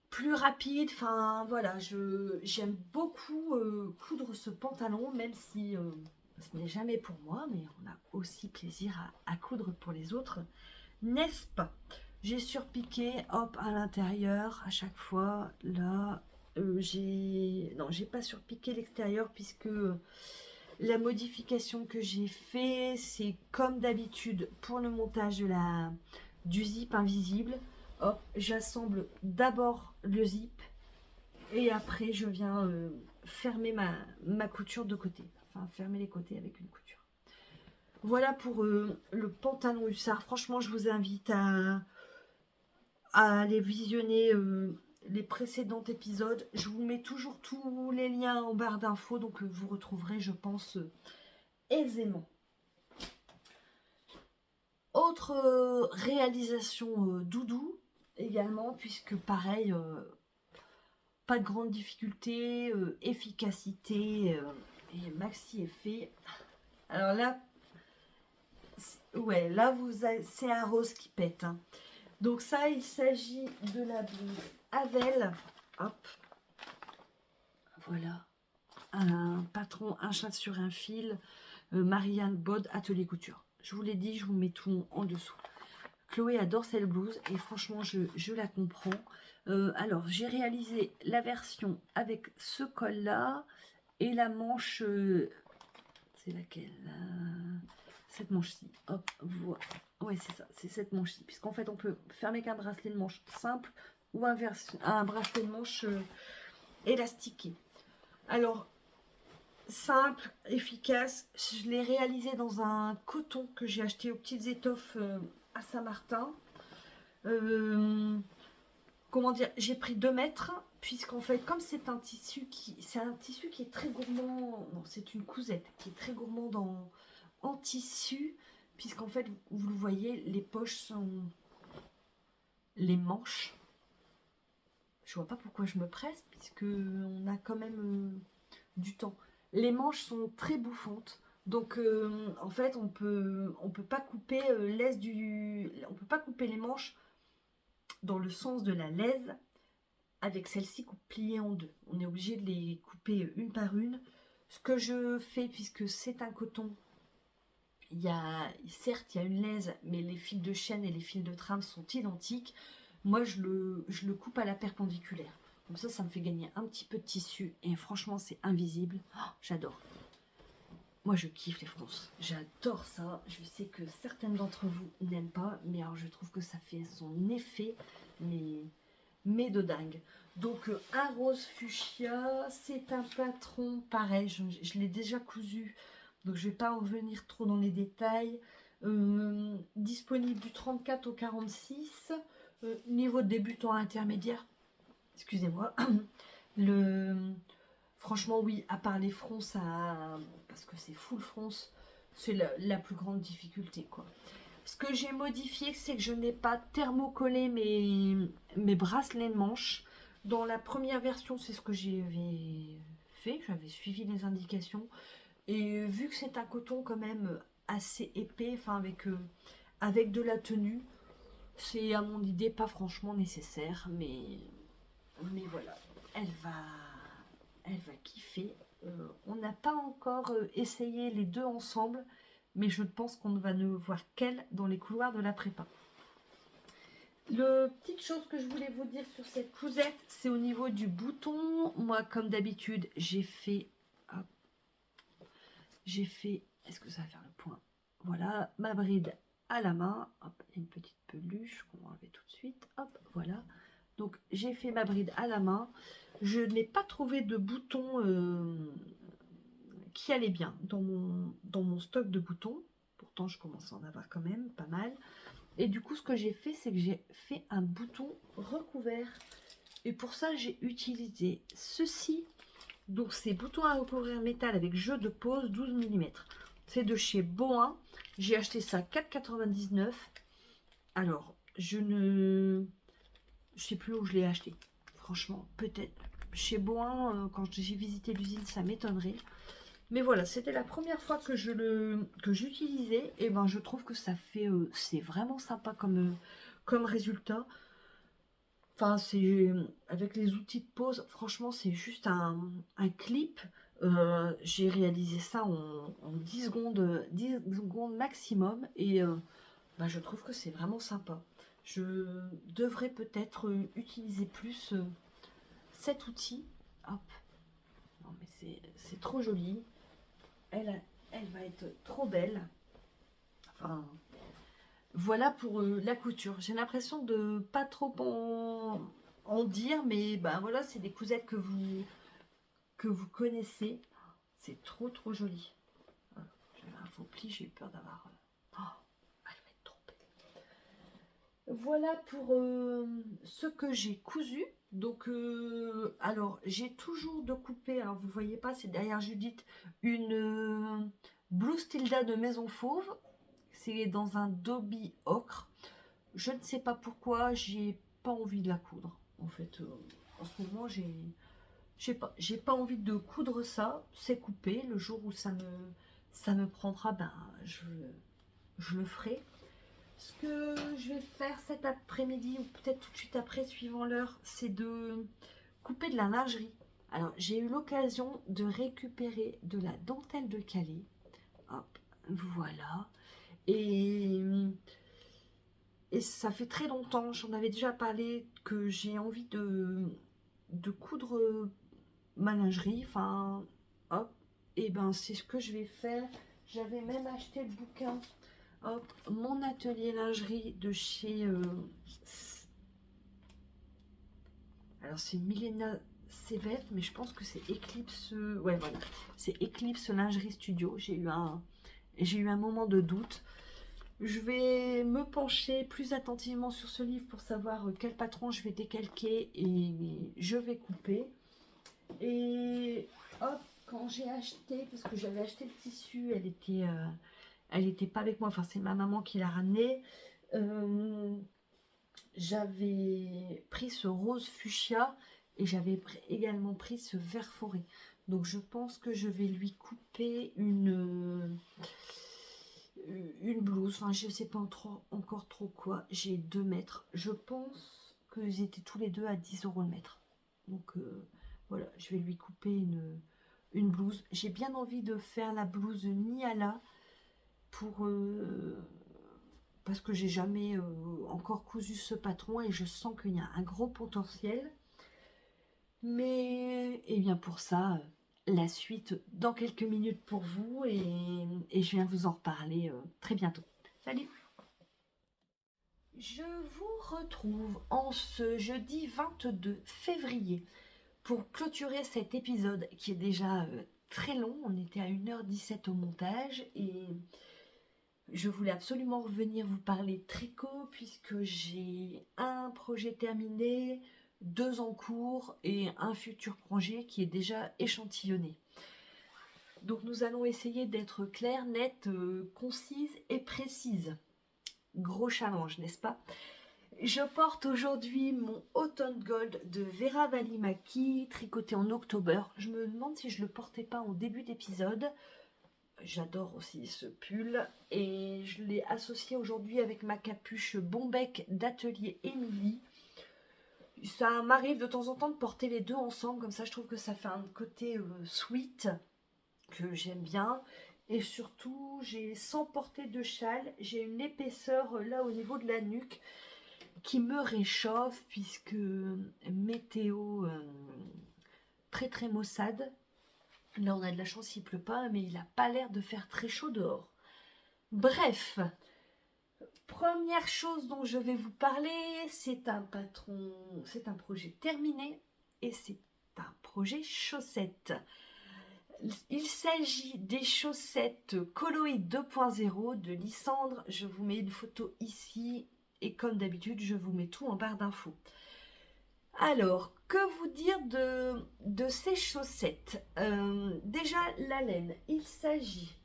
plus rapide, enfin voilà, j'aime beaucoup coudre ce pantalon, même si ce n'est jamais pour moi, mais on a aussi plaisir à coudre pour les autres, n'est-ce pas? J'ai surpiqué, hop, à l'intérieur, à chaque fois, là, j'ai pas surpiqué l'extérieur, puisque la modification que j'ai fait, c'est comme d'habitude, pour le montage du zip invisible, hop, j'assemble d'abord le zip, et après, je viens fermer ma couture de côté, enfin, fermer les côtés avec une couture. Voilà pour le pantalon hussard. Franchement, je vous invite à aller visionner les précédents épisodes. Je vous mets toujours tous les liens en barre d'infos, donc vous retrouverez, je pense, aisément. Autre réalisation doudou également, puisque pareil, pas de grande difficulté, efficacité et maxi effet. Alors là, ouais, là c'est un rose qui pète, hein. Donc ça, il s'agit de la blouse Havel. Hop. Voilà. Un patron, un chat sur un fil. Marianne Bod, Atelier Couture. Je vous l'ai dit, je vous mets tout en dessous. Chloé adore cette blouse et franchement, je la comprends. Alors, j'ai réalisé la version avec ce col-là et la manche... c'est laquelle cette manche-ci. Hop, voilà. Ouais, c'est ça, c'est cette manche-ci. Puisqu'en fait, on peut faire avec un bracelet de manche simple ou un bracelet de manche élastiqué. Alors, simple, efficace. Je l'ai réalisé dans un coton que j'ai acheté aux petites étoffes à Saint-Martin. Comment dire, j'ai pris 2 mètres, puisqu'en fait, comme c'est un tissu qui est très gourmand, non, c'est une cousette qui est très gourmande en tissu, puisqu'en fait, vous le voyez, les poches sont... les manches. Je vois pas pourquoi je me presse, puisque on a quand même du temps. Les manches sont très bouffantes, donc en fait, on peut pas couper on peut pas couper les manches dans le sens de la laise avec celle-ci pliée en deux. On est obligé de les couper une par une. Ce que je fais, puisque c'est un coton, certes il y a une laise, mais les fils de chaîne et les fils de trame sont identiques. Moi je le coupe à la perpendiculaire. Comme ça me fait gagner un petit peu de tissu et franchement c'est invisible. Oh, j'adore. Moi je kiffe les fronces, j'adore ça. Je sais que certaines d'entre vous n'aiment pas, mais alors je trouve que ça fait son effet, mais de dingue. Donc un rose fuchsia, c'est un patron pareil, je l'ai déjà cousu, donc je vais pas en revenir trop dans les détails. Disponible du 34 au 46, niveau débutant intermédiaire, excusez-moi. le Franchement oui, à part les fronces, parce que c'est full fronce, c'est la plus grande difficulté quoi. Ce que j'ai modifié, c'est que je n'ai pas thermocollé mes bracelets de manche. Dans la première version, c'est ce que j'avais fait. J'avais suivi les indications. Et vu que c'est un coton quand même assez épais, enfin avec de la tenue, c'est à mon idée pas franchement nécessaire. Mais voilà, elle va kiffer. On n'a pas encore essayé les deux ensemble, mais je pense qu'on ne va ne voir qu'elle dans les couloirs de la prépa. Le petite chose que je voulais vous dire sur cette cousette, c'est au niveau du bouton. Moi, comme d'habitude, j'ai fait... Est-ce que ça va faire le point? Voilà, ma bride à la main. Hop, il y a une petite peluche qu'on va enlever tout de suite. Hop, voilà. Donc, j'ai fait ma bride à la main. Je n'ai pas trouvé de bouton qui allait bien dans mon stock de boutons. Pourtant, je commence à en avoir quand même pas mal. Et du coup, ce que j'ai fait, c'est que j'ai fait un bouton recouvert. Et pour ça, j'ai utilisé ceci. Donc, c'est boutons à recouvrir métal avec jeu de pose 12 mm. C'est de chez Boin. J'ai acheté ça 4,99 €. Alors, je sais plus où je l'ai acheté. Franchement, peut-être chez Boin, quand j'ai visité l'usine, ça m'étonnerait. Mais voilà, c'était la première fois que j'utilisais, et ben je trouve que ça fait c'est vraiment sympa comme résultat. Enfin, c'est avec les outils de pose, franchement, c'est juste un clip. J'ai réalisé ça en 10 secondes maximum, et ben, je trouve que c'est vraiment sympa. Je devrais peut-être utiliser plus cet outil. Hop. Non mais c'est trop joli. Elle va être trop belle. Enfin, voilà pour la couture. J'ai l'impression de pas trop en dire, mais ben voilà, c'est des cousettes que vous connaissez. C'est trop joli. Voilà. J'avais un faux pli, j'ai eu peur d'avoir. Oh, elle va être trop belle. Voilà pour ce que j'ai cousu. Donc, alors j'ai toujours de couper. Alors vous voyez pas, c'est derrière Judith une blouse Tilda de Maison Fauve. C'est dans un Dobby ocre. Je ne sais pas pourquoi, j'ai pas envie de la coudre. En fait, en ce moment, j'ai pas envie de coudre ça. C'est coupé. Le jour où ça me prendra, ben, je le ferai. Ce que je vais faire cet après-midi, ou peut-être tout de suite après, suivant l'heure, c'est de couper de la lingerie. Alors, j'ai eu l'occasion de récupérer de la dentelle de Calais. Hop, voilà. Et ça fait très longtemps, j'en avais déjà parlé, que j'ai envie de coudre ma lingerie. Enfin, hop, et ben c'est ce que je vais faire. J'avais même acheté le bouquin, hop, mon atelier lingerie de chez... alors c'est Milena Sevet, mais je pense que c'est Eclipse... ouais, voilà, c'est Eclipse Lingerie Studio. J'ai eu un moment de doute. Je vais me pencher plus attentivement sur ce livre pour savoir quel patron je vais décalquer et je vais couper. Et hop, quand j'ai acheté, parce que j'avais acheté le tissu, elle était pas avec moi, enfin c'est ma maman qui l'a ramené. J'avais pris ce rose fuchsia et j'avais également pris ce vert forêt. Donc je pense que je vais lui couper une blouse, enfin je sais pas encore trop quoi. J'ai 2 mètres, je pense qu'ils étaient tous les deux à 10 € le mètre. Donc voilà, je vais lui couper une blouse. J'ai bien envie de faire la blouse Niala pour parce que j'ai jamais encore cousu ce patron et je sens qu'il y a un gros potentiel. Mais et bien pour ça, la suite dans quelques minutes pour vous et je viens vous en reparler très bientôt. Salut! Je vous retrouve en ce jeudi 22 février pour clôturer cet épisode qui est déjà très long. On était à 1h17 au montage et je voulais absolument revenir vous parler tricot puisque j'ai un projet terminé, 2 en cours et un futur projet qui est déjà échantillonné. Donc nous allons essayer d'être claires, nettes, concises et précises. Gros challenge, n'est-ce pas? Je porte aujourd'hui mon Autumn Gold de Vera Valimaki, tricoté en octobre. Je me demande si je le portais pas en début d'épisode. J'adore aussi ce pull et je l'ai associé aujourd'hui avec ma capuche Bombec d'Atelier Émilie. Ça m'arrive de temps en temps de porter les deux ensemble, comme ça je trouve que ça fait un côté sweet que j'aime bien. Et surtout, j'ai sans porter de châle, j'ai une épaisseur là au niveau de la nuque qui me réchauffe puisque météo très maussade. Là on a de la chance, il pleut pas, mais il n'a pas l'air de faire très chaud dehors. Bref, première chose dont je vais vous parler, c'est un projet terminé et c'est un projet chaussettes. Il s'agit des chaussettes Coloïd 2.0 de Lysandre. Je vous mets une photo ici et comme d'habitude, je vous mets tout en barre d'infos. Alors, que vous dire de ces chaussettes? Déjà, la laine, il s'agit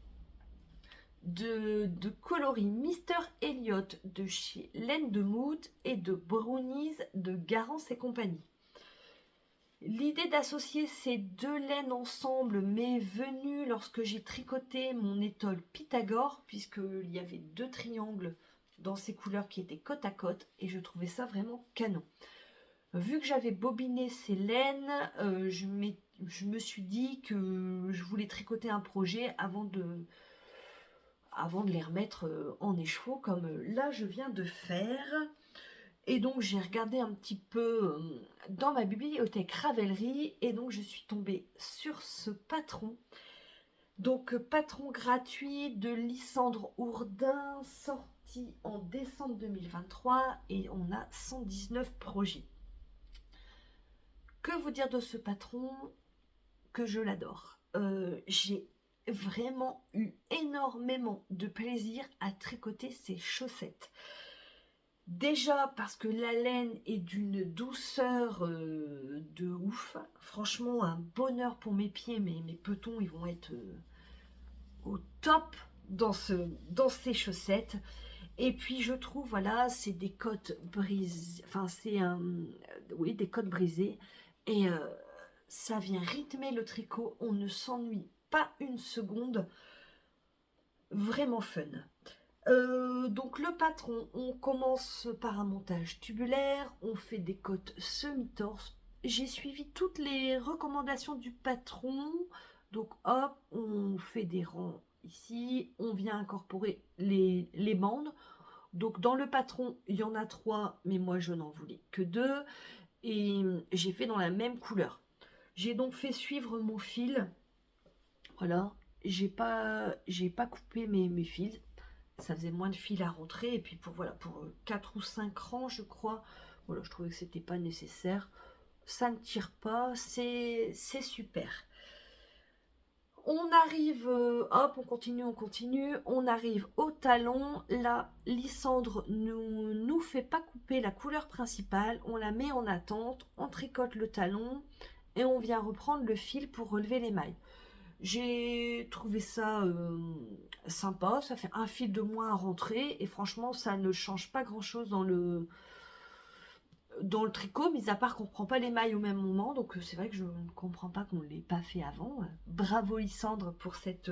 de coloris Mister Elliott de chez Laine de Mood et de Brownies de Garance et compagnie. L'idée d'associer ces deux laines ensemble m'est venue lorsque j'ai tricoté mon étole Pythagore, puisqu'il y avait 2 triangles dans ces couleurs qui étaient côte à côte et je trouvais ça vraiment canon. Vu que j'avais bobiné ces laines, je me suis dit que je voulais tricoter un projet avant de les remettre en écheveau comme là je viens de faire. Et donc j'ai regardé un petit peu dans ma bibliothèque Ravelry et donc je suis tombée sur ce patron. Donc patron gratuit de Lysandre Hourdin, sorti en décembre 2023 et on a 119 projets. Que vous dire de ce patron? Que je l'adore. J'ai vraiment eu énormément de plaisir à tricoter ces chaussettes. Déjà parce que la laine est d'une douceur de ouf. Franchement, un bonheur pour mes pieds. Mes petons, ils vont être au top dans ces chaussettes. Et puis je trouve, voilà, c'est des côtes brisées. Enfin, c'est oui, des côtes brisées. Et ça vient rythmer le tricot. On ne s'ennuie pas une seconde. Vraiment fun. Donc le patron, on commence par un montage tubulaire, on fait des côtes semi-torse. J'ai suivi toutes les recommandations du patron. Donc hop, on fait des rangs ici, on vient incorporer les bandes. Donc dans le patron, il y en a 3, mais moi je n'en voulais que 2. Et j'ai fait dans la même couleur. J'ai donc fait suivre mon fil. Voilà, j'ai pas coupé mes fils. Ça faisait moins de fil à rentrer. Et puis pour 4 ou 5 rangs, je crois, voilà, je trouvais que c'était pas nécessaire. Ça ne tire pas, c'est super. On arrive, hop, on continue. On arrive au talon. Là, Lysandre nous fait pas couper la couleur principale. On la met en attente. On tricote le talon. Et on vient reprendre le fil pour relever les mailles. J'ai trouvé ça sympa, ça fait un fil de moins à rentrer et franchement ça ne change pas grand chose dans le tricot, mis à part qu'on ne prend pas les mailles au même moment, donc c'est vrai que je ne comprends pas qu'on ne l'ait pas fait avant. Bravo Lysandre pour cette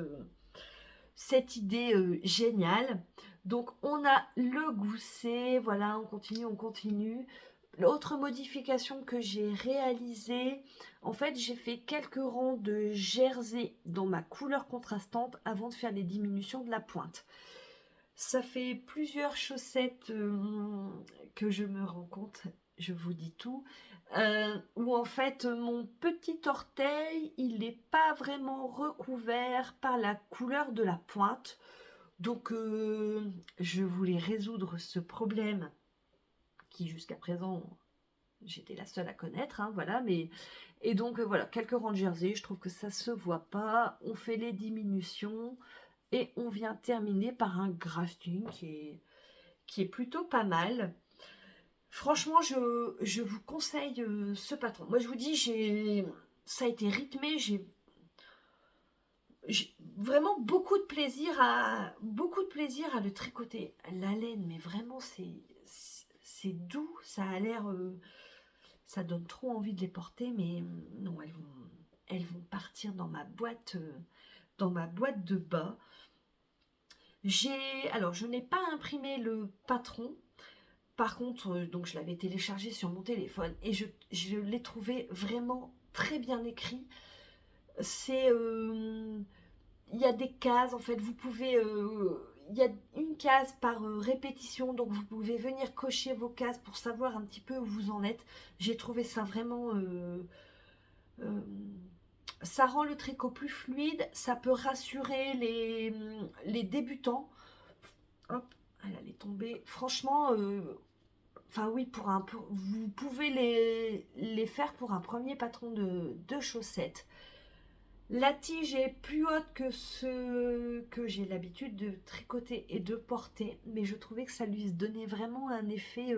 idée géniale. Donc on a le gousset, voilà, on continue. L'autre modification que j'ai réalisée, en fait, j'ai fait quelques rangs de jersey dans ma couleur contrastante avant de faire les diminutions de la pointe. Ça fait plusieurs chaussettes que je me rends compte, je vous dis tout, où en fait mon petit orteil, il n'est pas vraiment recouvert par la couleur de la pointe. Donc je voulais résoudre ce problème qui jusqu'à présent j'étais la seule à connaître, hein, voilà, mais et donc voilà, quelques rangs de jersey, je trouve que ça se voit pas. On fait les diminutions et on vient terminer par un grafting qui est plutôt pas mal. Franchement, je vous conseille ce patron. Moi, je vous dis, ça a été rythmé, j'ai vraiment beaucoup de plaisir à le tricoter. La laine, mais vraiment, c'est doux, ça a l'air ça donne trop envie de les porter, mais non, elles vont partir dans ma boîte de bas. Alors, je n'ai pas imprimé le patron. Par contre, donc je l'avais téléchargé sur mon téléphone et je l'ai trouvé vraiment très bien écrit. Il y a des cases, en fait, vous pouvez... il y a une case par répétition, donc vous pouvez venir cocher vos cases pour savoir un petit peu où vous en êtes. J'ai trouvé ça vraiment... euh, ça rend le tricot plus fluide, ça peut rassurer les débutants. Hop, elle allait tomber. Franchement, enfin oui, vous pouvez les faire pour un premier patron de chaussettes. La tige est plus haute que ce que j'ai l'habitude de tricoter et de porter, mais je trouvais que ça lui donnait vraiment un effet...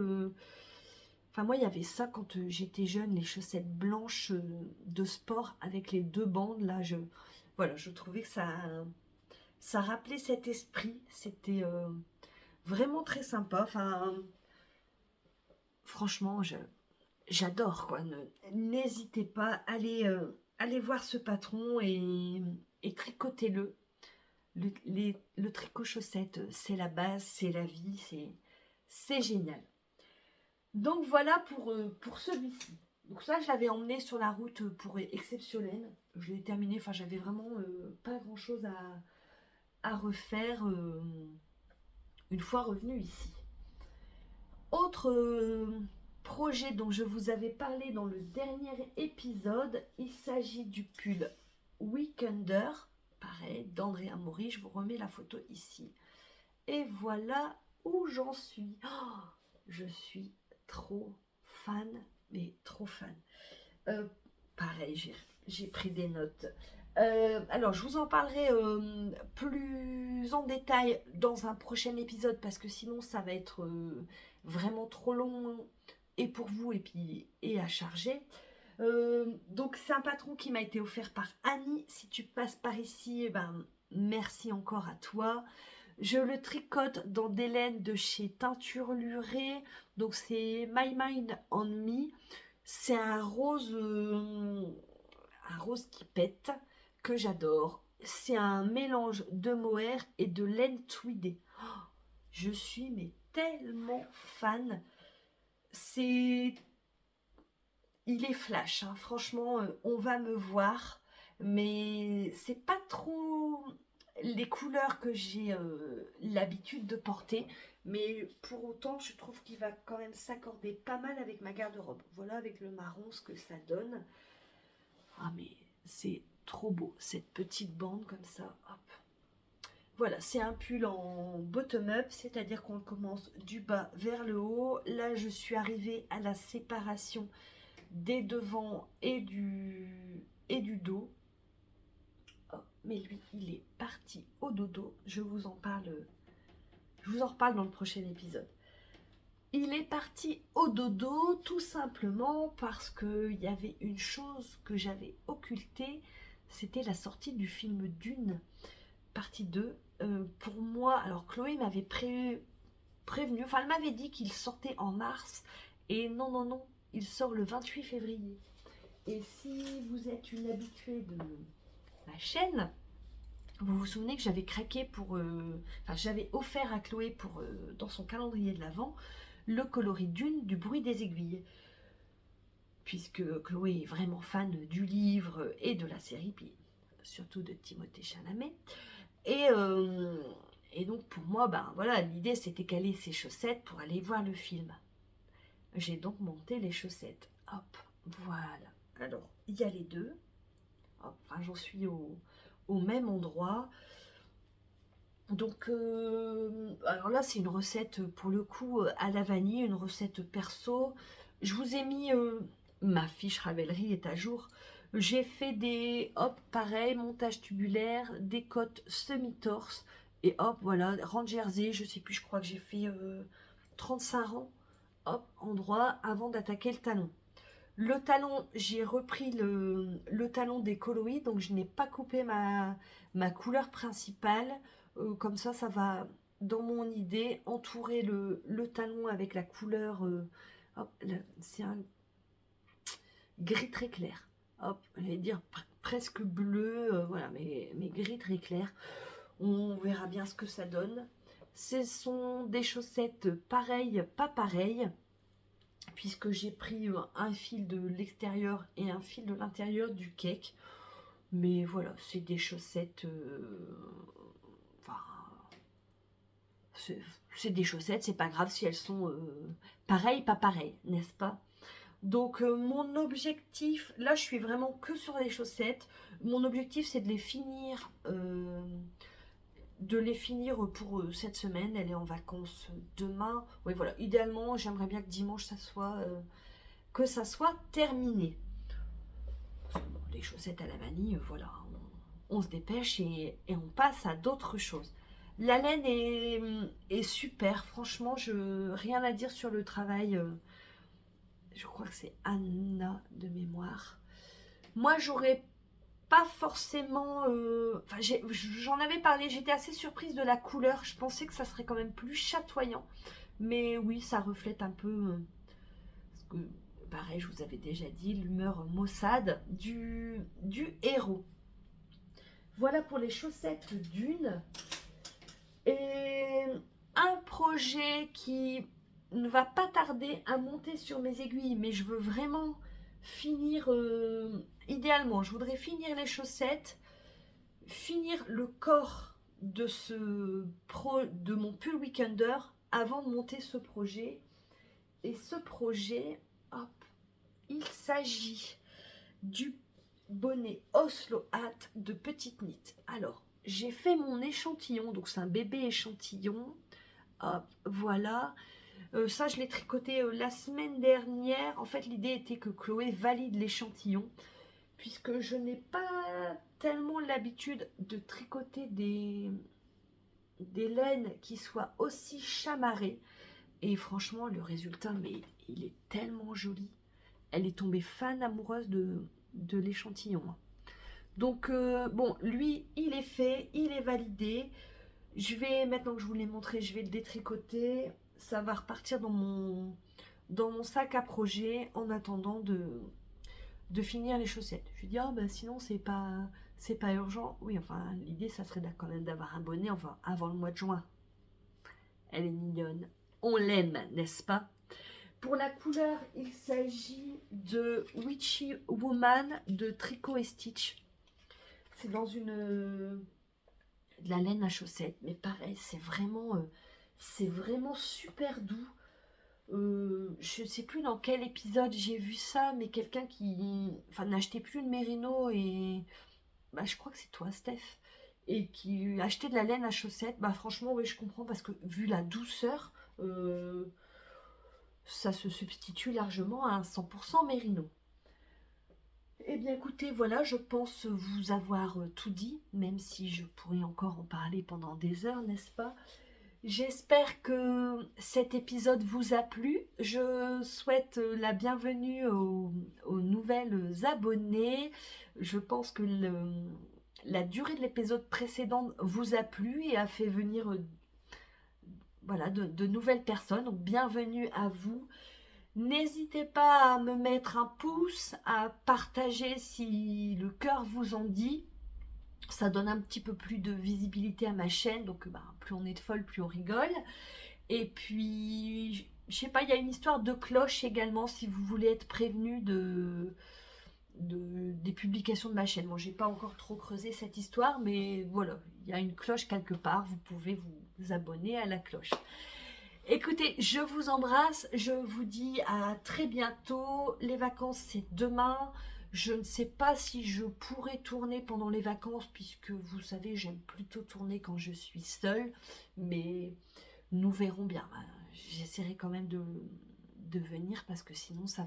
Enfin moi il y avait ça quand j'étais jeune, les chaussettes blanches de sport avec les 2 bandes, là voilà, je trouvais que ça rappelait cet esprit, c'était vraiment très sympa, enfin franchement j'adore quoi. N'hésitez pas, allez voir ce patron et tricotez-le. Le tricot chaussette, c'est la base, c'est la vie, c'est génial. Donc voilà pour celui-ci. Donc ça, je l'avais emmené sur la route pour Exceptionnel. Je l'ai terminé, enfin j'avais vraiment pas grand-chose à refaire une fois revenu ici. autre projet dont je vous avais parlé dans le dernier épisode, il s'agit du pull Weekender, pareil, d'Andrea Mori. Je vous remets la photo ici. Et voilà où j'en suis. Oh, je suis trop fan, mais trop fan. Pareil, j'ai pris des notes. Alors, je vous en parlerai plus en détail dans un prochain épisode parce que sinon, ça va être vraiment trop long et pour vous et à charger. Donc, c'est un patron qui m'a été offert par Annie. Si tu passes par ici, merci encore à toi. Je le tricote dans des laines de chez Teinture Lurée. Donc, c'est My Mind on Me. C'est un rose qui pète, que j'adore. C'est un mélange de mohair et de laine tweedée. Oh, je suis mais tellement fan. Il est flash, hein. Franchement, on va me voir. Mais c'est pas trop les couleurs que j'ai l'habitude de porter. Mais pour autant, je trouve qu'il va quand même s'accorder pas mal avec ma garde-robe. Voilà avec le marron ce que ça donne. Ah mais c'est trop beau, cette petite bande comme ça. Hop. Voilà, c'est un pull en bottom-up, c'est-à-dire qu'on commence du bas vers le haut. Là, je suis arrivée à la séparation des devants et du dos. Oh, mais lui, il est parti au dodo. Je vous en reparle dans le prochain épisode. Il est parti au dodo tout simplement parce qu'il y avait une chose que j'avais occultée, c'était la sortie du film Dune, partie 2. Pour moi, alors Chloé m'avait prévenu, enfin elle m'avait dit qu'il sortait en mars, et non, il sort le 28 février. Et si vous êtes une habituée de ma chaîne, vous vous souvenez que j'avais craqué j'avais offert à Chloé dans son calendrier de l'Avent, le coloris Dune du bruit des aiguilles. Puisque Chloé est vraiment fan du livre et de la série, puis surtout de Timothée Chalamet. Et donc pour moi, voilà, l'idée c'était caler ses chaussettes pour aller voir le film. J'ai donc monté les chaussettes. Hop, voilà. Alors, il y a les deux. Hop, enfin, j'en suis au même endroit. Donc, alors là, c'est une recette pour le coup à la vanille, une recette perso. Je vous ai mis ma fiche Ravelry est à jour. J'ai fait pareil, montage tubulaire, des côtes semi-torse. Et hop, voilà, rang de jersey, je sais plus, je crois que j'ai fait 35 rangs, hop, endroit, avant d'attaquer le talon. Le talon, j'ai repris le talon des coloris, donc je n'ai pas coupé ma couleur principale. Comme ça va, dans mon idée, entourer le talon avec la couleur. C'est un gris très clair. Hop, je vais dire presque bleu, voilà, mais gris très clair. On verra bien ce que ça donne. Ce sont des chaussettes pareilles, pas pareilles, puisque j'ai pris un fil de l'extérieur et un fil de l'intérieur du cake. Mais voilà, c'est des chaussettes. C'est des chaussettes, c'est pas grave si elles sont pareilles, pas pareilles, n'est-ce pas? Donc mon objectif, là je suis vraiment que sur les chaussettes. Mon objectif c'est de les finir. Pour cette semaine. Elle est en vacances demain. Oui, voilà. Idéalement, j'aimerais bien que dimanche, que ça soit terminé. Bon, les chaussettes à la vanille, voilà. On se dépêche et on passe à d'autres choses. La laine est super. Franchement, rien à dire sur le travail. Je crois que c'est Anna de mémoire. Moi, j'aurais pas forcément. J'en avais parlé, j'étais assez surprise de la couleur. Je pensais que ça serait quand même plus chatoyant. Mais oui, ça reflète un peu. Parce que, pareil, je vous avais déjà dit, l'humeur maussade du héros. Voilà pour les chaussettes d'une. Et un projet qui ne va pas tarder à monter sur mes aiguilles, mais je veux vraiment finir. Idéalement, je voudrais finir les chaussettes, finir le corps de mon pull Weekender avant de monter ce projet. Et ce projet, hop, il s'agit du bonnet Oslo Hat de Petite Knit. Alors, j'ai fait mon échantillon, donc c'est un bébé échantillon. Hop, voilà. Ça, je l'ai tricoté la semaine dernière. En fait, l'idée était que Chloé valide l'échantillon, puisque je n'ai pas tellement l'habitude de tricoter des laines qui soient aussi chamarrées. Et franchement, le résultat, mais il est tellement joli. Elle est tombée fan amoureuse de l'échantillon. Donc, bon, lui, il est fait, il est validé. Je vais, maintenant que je vous l'ai montré, je vais le détricoter. Ça va repartir dans mon sac à projet en attendant de finir les chaussettes. Je lui dis, oh, bah, sinon, c'est pas urgent. Oui, enfin, l'idée, ça serait quand même d'avoir un bonnet enfin, avant le mois de juin. Elle est mignonne. On l'aime, n'est-ce pas? Pour la couleur, il s'agit de Witchy Woman de Tricot et Stitch. C'est dans de la laine à chaussettes, mais pareil, c'est vraiment super doux. Je ne sais plus dans quel épisode j'ai vu ça, mais quelqu'un qui n'achetait plus de mérino et bah, je crois que c'est toi, Steph, et qui achetait de la laine à chaussettes. Bah franchement, oui, je comprends parce que vu la douceur, ça se substitue largement à un 100% mérino. Eh bien écoutez, voilà, je pense vous avoir tout dit, même si je pourrais encore en parler pendant des heures, n'est-ce pas? J'espère que cet épisode vous a plu. Je souhaite la bienvenue aux nouvelles abonnées. Je pense que la durée de l'épisode précédent vous a plu et a fait venir voilà, de nouvelles personnes. Donc bienvenue à vous. N'hésitez pas à me mettre un pouce, à partager si le cœur vous en dit. Ça donne un petit peu plus de visibilité à ma chaîne, donc plus on est de folle, plus on rigole. Et puis, je sais pas, il y a une histoire de cloche également, si vous voulez être prévenu des publications de ma chaîne. Bon, j'ai pas encore trop creusé cette histoire, mais voilà, il y a une cloche quelque part, vous pouvez vous abonner à la cloche. Écoutez, je vous embrasse, je vous dis à très bientôt. Les vacances, c'est demain. Je ne sais pas si je pourrai tourner pendant les vacances, puisque vous savez, j'aime plutôt tourner quand je suis seule. Mais nous verrons bien. J'essaierai quand même de venir, parce que sinon, ça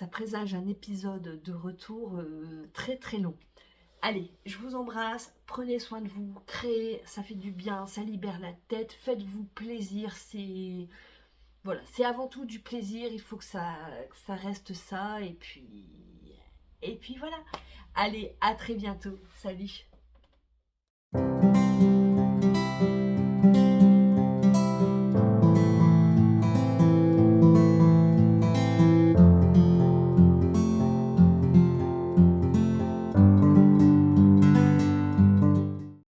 présage un épisode de retour très très long. Allez, je vous embrasse, prenez soin de vous, créez, ça fait du bien, ça libère la tête, faites-vous plaisir, c'est voilà, c'est avant tout du plaisir, il faut que ça reste ça, et puis voilà. Allez, à très bientôt, salut.